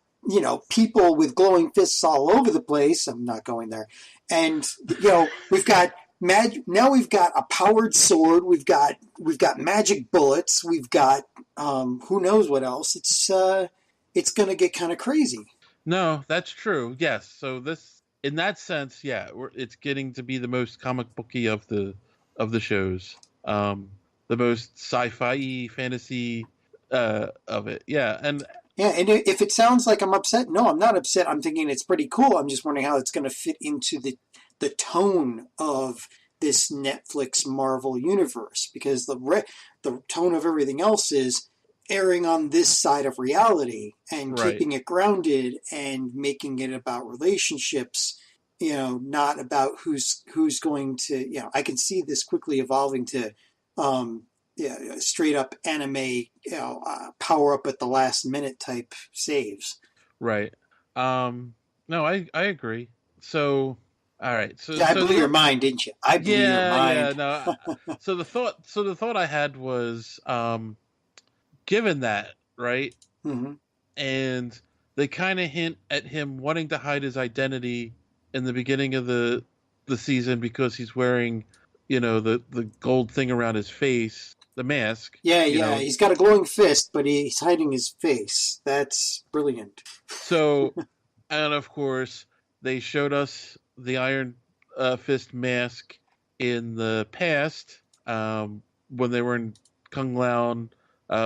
people with glowing fists all over the place. I'm not going there. And, we've got now we've got a powered sword. We've got magic bullets. We've got, who knows what else. It's going to get kind of crazy. No, that's true. Yes. So in that sense, yeah, it's getting to be the most comic booky of the shows. The most sci-fi fantasy of it. Yeah. And if it sounds like I'm upset, no, I'm not upset. I'm thinking it's pretty cool. I'm just wondering how it's going to fit into the tone of this Netflix Marvel universe, because the tone of everything else is erring on this side of reality and keeping it grounded and making it about relationships, not about who's going to, I can see this quickly evolving to, straight up anime, power up at the last minute type saves. Right. No, I agree. So, all right. So I blew your mind, didn't you? I blew your mind. Yeah, no. So the thought I had was, given that, right? Mm-hmm. And they kind of hint at him wanting to hide his identity in the beginning of the season because he's wearing, the gold thing around his face. The mask. Yeah. He's got a glowing fist, but he's hiding his face. That's brilliant. So, and of course, they showed us the Iron Fist mask in the past when they were in Kung Lao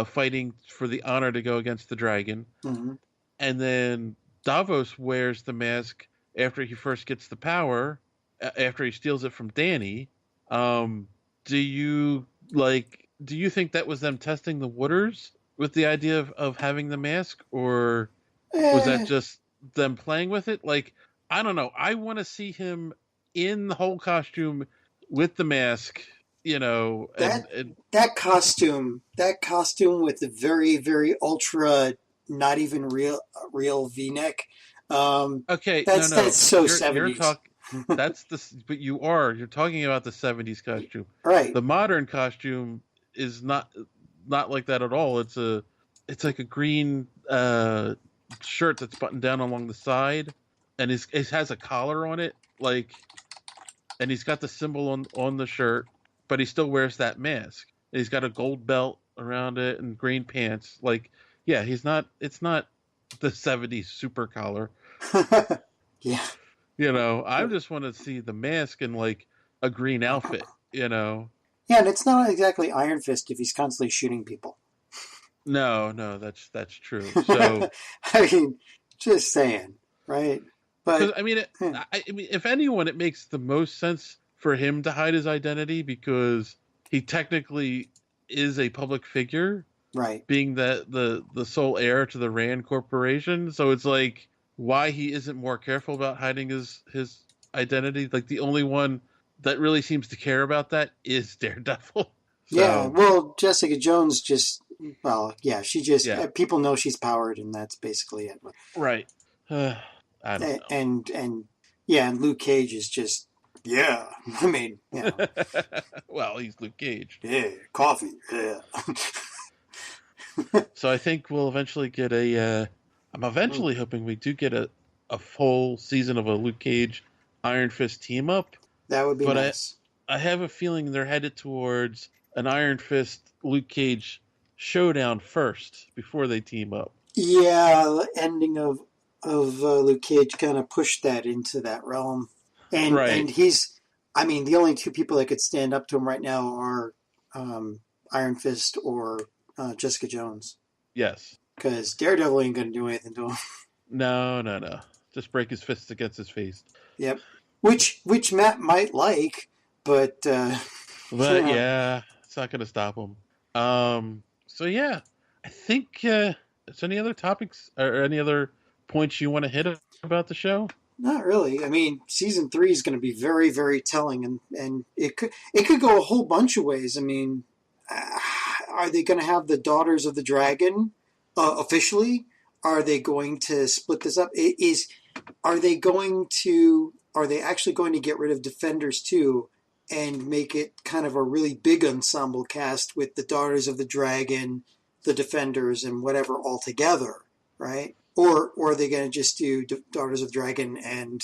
fighting for the honor to go against the dragon. Mm-hmm. And then Davos wears the mask after he first gets the power after he steals it from Danny. Do you think that was them testing the waters with the idea of having the mask, or was that just them playing with it? Like, I don't know. I want to see him in the whole costume with the mask, that costume with the very, very ultra, not even real V-neck. Okay, that's so 70s. But you're talking about the 70s costume. Right. The modern costume is not like that at all. It's like a green shirt that's buttoned down along the side, and it has a collar on it, and he's got the symbol on the shirt, but he still wears that mask. And he's got a gold belt around it and green pants. It's not the 70s super collar. Yeah. I just want to see the mask in a green outfit, Yeah, and it's not exactly Iron Fist if he's constantly shooting people. No, that's true. So I mean, just saying, right? But if anyone, it makes the most sense for him to hide his identity because he technically is a public figure, right? Being the sole heir to the Rand Corporation, so it's why he isn't more careful about hiding his identity. The only one that really seems to care about that is Daredevil. Yeah, well, Jessica Jones people know she's powered, and that's basically it. Right. I don't know. And Luke Cage is just, well, he's Luke Cage. Yeah, coffee, yeah. So I think we'll eventually get I'm eventually hoping we do get a full season of a Luke Cage Iron Fist team up. That would be nice. I have a feeling they're headed towards an Iron Fist Luke Cage showdown first before they team up. Yeah, the ending of Luke Cage kind of pushed that into that realm. And he's, the only two people that could stand up to him right now are Iron Fist or Jessica Jones. Yes. Because Daredevil ain't going to do anything to him. No. Just break his fists against his face. Yep. Which Matt might like, but... yeah, it's not going to stop him. So yeah, I think... is there any other topics or any other points you want to hit about the show? Not really. Season 3 is going to be very, very telling, and it could go a whole bunch of ways. Are they going to have the Daughters of the Dragon officially? Are they going to split this up? Are they actually going to get rid of Defenders too and make it kind of a really big ensemble cast with the Daughters of the Dragon, the Defenders, and whatever all together, right? Or are they going to just do Daughters of the Dragon and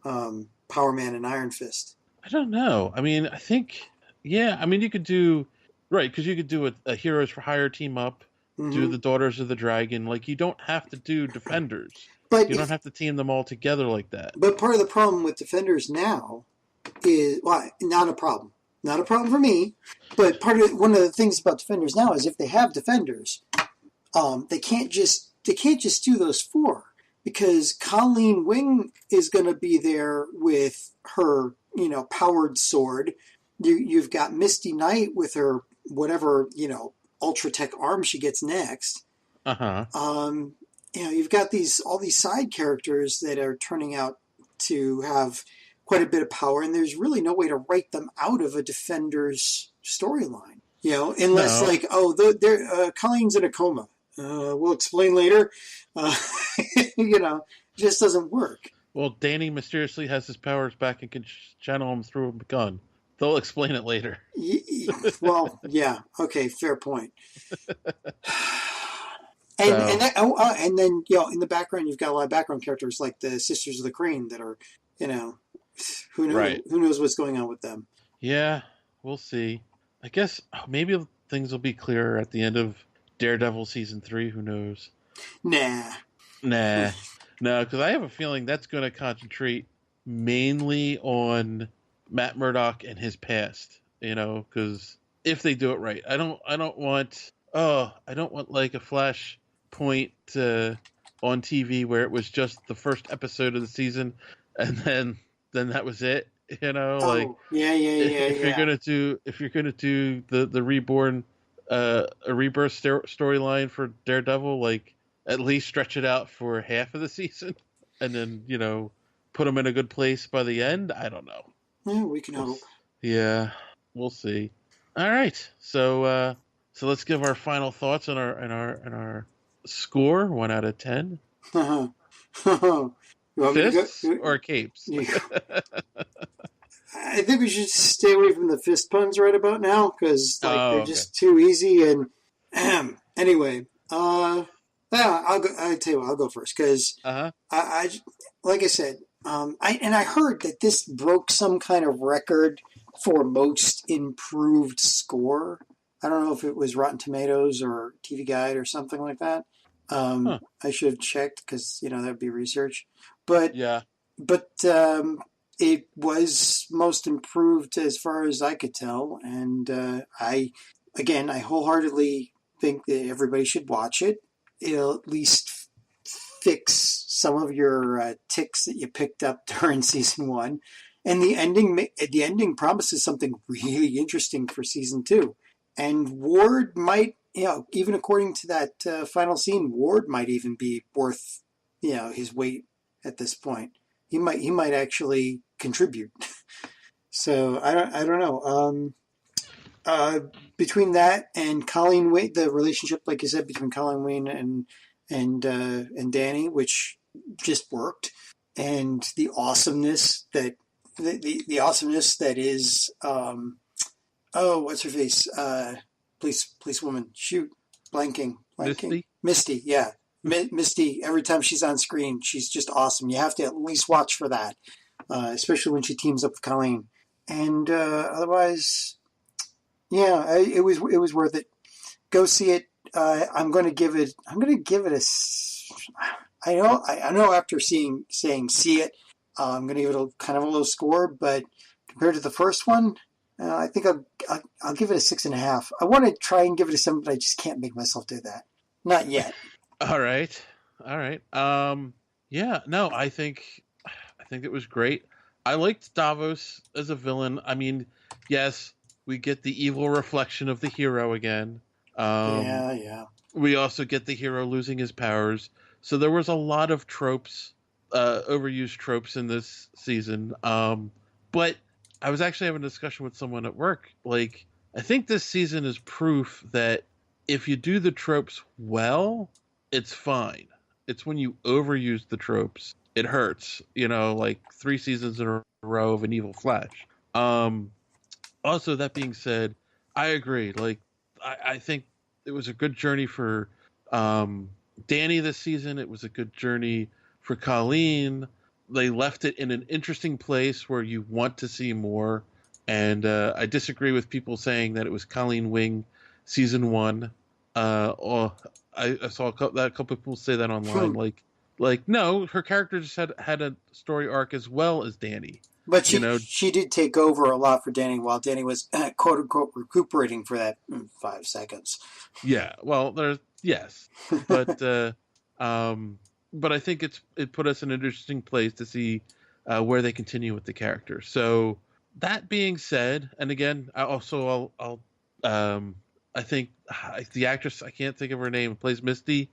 Power Man and Iron Fist? I don't know. I think, you could do, right, because you could do a Heroes for Hire team up, do the Daughters of the Dragon. You don't have to do Defenders. But you don't have to team them all together like that. But part of the problem with Defenders now is, not a problem. Not a problem for me. But one of the things about Defenders now is if they have Defenders, they can't just do those 4 because Colleen Wing is going to be there with her, powered sword. You've got Misty Knight with her whatever, ultra tech arm she gets next. You've got all these side characters that are turning out to have quite a bit of power, and there's really no way to write them out of a Defenders storyline. Unless Colleen's in a coma. We'll explain later. It just doesn't work. Well, Danny mysteriously has his powers back and can channel them through a gun. They'll explain it later. Well, yeah. Okay, fair point. And then in the background you've got a lot of background characters like the Sisters of the Crane that are, who knows what's going on with them. Yeah, we'll see. I guess maybe things will be clearer at the end of Daredevil season 3. Who knows? Nah. No, because I have a feeling that's going to concentrate mainly on Matt Murdock and his past. Because if they do it right, I don't want like a Flashpoint on TV where it was just the first episode of the season and then then that was it. Oh, yeah. If you're gonna do the reborn a rebirth storyline for Daredevil, like at least stretch it out for half of the season, and then put him in a good place by the end. I don't know. Yeah, we can hope. Yeah, we'll see. All right, so let's give our final thoughts on our score, 1 out of 10. You want me to Fists go? or capes? I think we should stay away from the fist puns right about now because they're just too easy. And anyway, yeah, I'll go. I tell you what, I'll go first because I like I said, I heard that this broke some kind of record for most improved score. I don't know if it was Rotten Tomatoes or TV Guide or something like that. I should have checked because that'd be research. But it was most improved as far as I could tell, and I wholeheartedly think that everybody should watch it. It'll at least fix some of your ticks that you picked up during season 1, and the ending promises something really interesting for season 2. And Ward might, even according to that final scene, Ward might even be worth, his weight at this point. He might actually contribute. So I don't know. Between that and Colleen Wayne, the relationship, like you said, between Colleen Wayne and Danny, which just worked, and the awesomeness that the awesomeness that is what's her face? Police woman. Shoot, blanking. Misty, yeah. Misty, every time she's on screen, she's just awesome. You have to at least watch for that, especially when she teams up with Colleen. And otherwise, yeah, it was worth it. Go see it. I'm going to give it a. I know. After saying see it, I'm going to give it a kind of a low score, but compared to the first one, I think I'll give it a 6.5. I want to try and give it a 7, but I just can't make myself do that. Not yet. All right. Yeah, no, I think it was great. I liked Davos as a villain. I mean, yes, we get the evil reflection of the hero again. Yeah. We also get the hero losing his powers. So there was a lot of tropes, overused tropes in this season. But I was actually having a discussion with someone at work. Like, I think this season is proof that if you do the tropes well, it's fine. It's when you overuse the tropes, it hurts. Like 3 seasons in a row of an evil Flash. Also, that being said, I agree. Like, I think it was a good journey for Danny this season. It was a good journey for Colleen. They left it in an interesting place where you want to see more. And I disagree with people saying that it was Colleen Wing season 1. I saw a couple people say that online. Like no, her character just had a story arc as well as Danny. But she did take over a lot for Danny while Danny was quote unquote recuperating for that 5 seconds. Yeah, well, yes, but I think it put us in an interesting place to see where they continue with the character. So that being said, and again, I think the actress, I can't think of her name, plays Misty.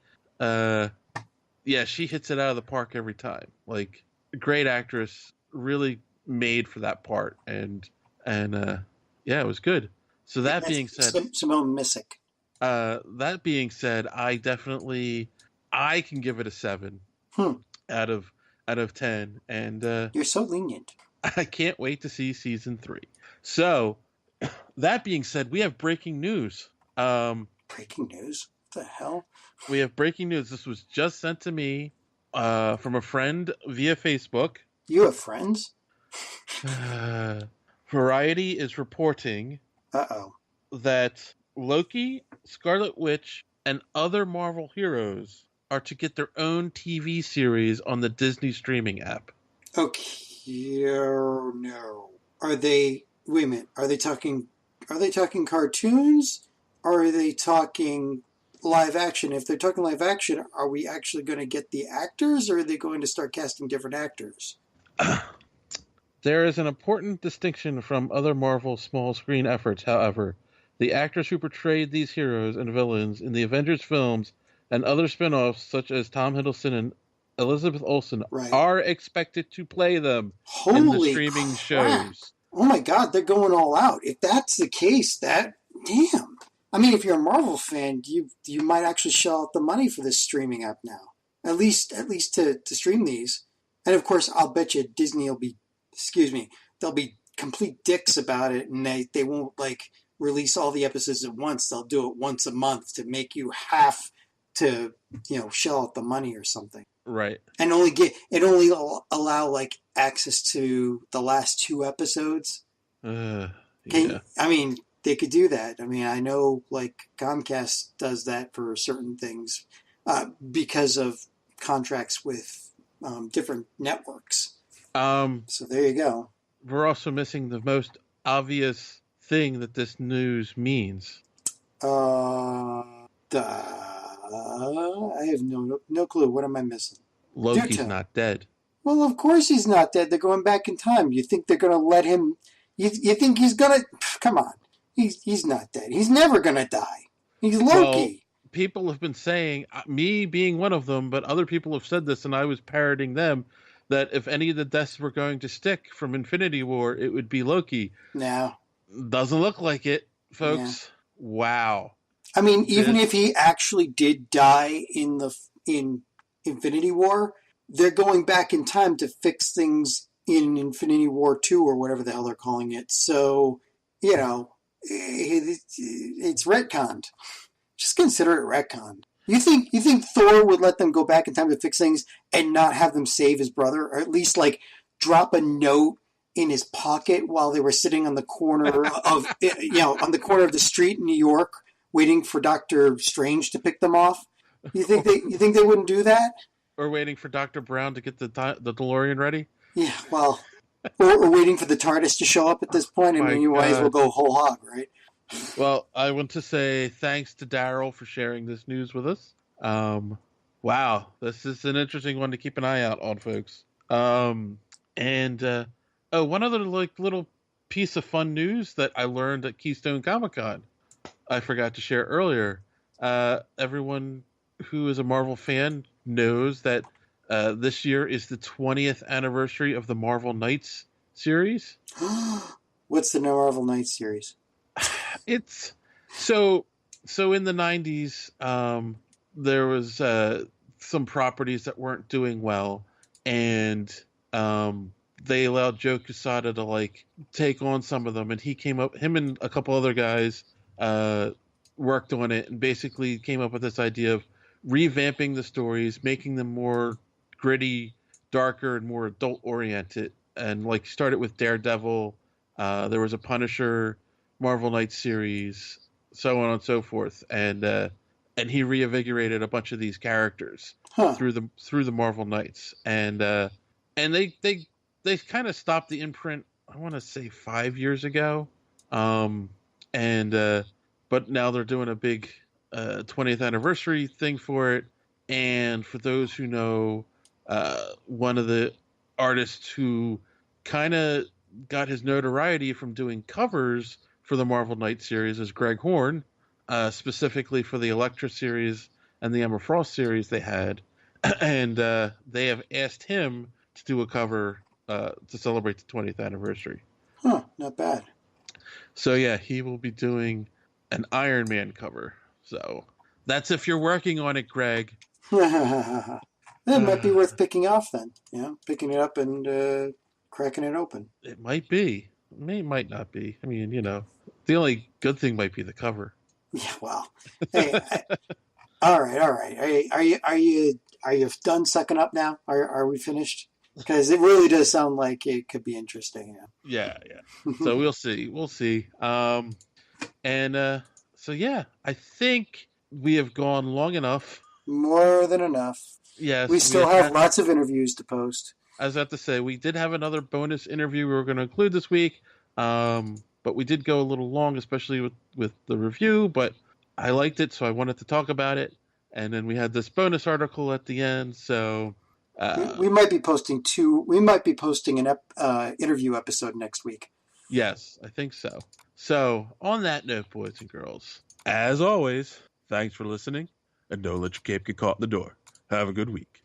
Yeah, she hits it out of the park every time. Like, a great actress, really made for that part, and yeah, it was good. So that being said, Simone Missick. That being said, I can give it a 7 out of 10, and you're so lenient. I can't wait to see season 3. So that being said, we have breaking news. Breaking news? What the hell? We have breaking news. This was just sent to me from a friend via Facebook. You have friends? Variety is reporting that Loki, Scarlet Witch, and other Marvel heroes are to get their own TV series on the Disney streaming app. Okay, no. Are they? Wait a minute. Are they talking cartoons? Or are they talking live action? If they're talking live action, are we actually going to get the actors, or are they going to start casting different actors? There is an important distinction from other Marvel small screen efforts, however. The actors who portrayed these heroes and villains in the Avengers films and other spin-offs, such as Tom Hiddleston and Elizabeth Olsen, are expected to play them in the streaming shows. Oh my God, they're going all out. If that's the case, damn. I mean, if you're a Marvel fan, you might actually shell out the money for this streaming app now. At least to stream these. And of course, I'll bet you Disney will be, they'll be complete dicks about it, and they won't like release all the episodes at once. They'll do it once a month to make you have to, shell out the money or something. Right. And only allow like access to the last 2 episodes. Yeah. I mean, they could do that. I mean, I know like Comcast does that for certain things because of contracts with different networks. So there you go. We're also missing the most obvious thing that this news means. I have no clue. What am I missing? Loki's not dead. Well, of course he's not dead. They're going back in time. You think they're going to let him... You think he's going to... Come on. He's not dead. He's never going to die. He's Loki. Well, people have been saying, me being one of them, but other people have said this, and I was parroting them, that if any of the deaths were going to stick from Infinity War, it would be Loki. No. Doesn't look like it, folks. Yeah. Wow. I mean, even if he actually did die in Infinity War, they're going back in time to fix things in Infinity War 2 or whatever the hell they're calling it. So, it's retconned. Just consider it retconned. You think Thor would let them go back in time to fix things and not have them save his brother, or at least like drop a note in his pocket while they were sitting on the corner of on the corner of the street in New York, waiting for Doctor Strange to pick them off? You think they wouldn't do that? Or waiting for Dr. Brown to get the DeLorean ready? Yeah, well, or waiting for the TARDIS to show up at this point. I mean, you might as well go whole hog, right? Well, I want to say thanks to Daryl for sharing this news with us. Wow, this is an interesting one to keep an eye out on, folks. One other little piece of fun news that I learned at Keystone Comic Con. I forgot to share earlier. Everyone who is a Marvel fan knows that this year is the 20th anniversary of the Marvel Knights series. What's the Marvel Knights series? It's so in the 90s, there was some properties that weren't doing well, and they allowed Joe Quesada to take on some of them, and him and a couple other guys worked on it and basically came up with this idea of revamping the stories, making them more gritty, darker, and more adult oriented. And started with Daredevil. There was a Punisher Marvel Knights series, so on and so forth, and he reinvigorated a bunch of these characters through the Marvel Knights, and they kind of stopped the imprint, I want to say 5 years ago, but now they're doing a big 20th anniversary thing for it. And for those who know, one of the artists who kind of got his notoriety from doing covers for the Marvel Knights series is Greg Horn, specifically for the Elektra series and the Emma Frost series they had. And they have asked him to do a cover to celebrate the 20th anniversary. Huh, not bad. So yeah, he will be doing an Iron Man cover. So that's if you're working on it, Greg. It might be worth picking off then. Picking it up and cracking it open. It might be. It might not be. I mean, the only good thing might be the cover. Yeah, well. Hey, all right. Are you done sucking up now? Are we finished? Because it really does sound like it could be interesting. Yeah. So we'll see. So yeah, I think we have gone long enough. More than enough. Yes. We still have lots of interviews to post. I was about to say, we did have another bonus interview we were going to include this week, but we did go a little long, especially with the review, but I liked it, so I wanted to talk about it. And then we had this bonus article at the end, so We might be posting two. We might be posting an interview episode next week. Yes, I think so. So, on that note, boys and girls, as always, thanks for listening, and don't let your cape get caught in the door. Have a good week.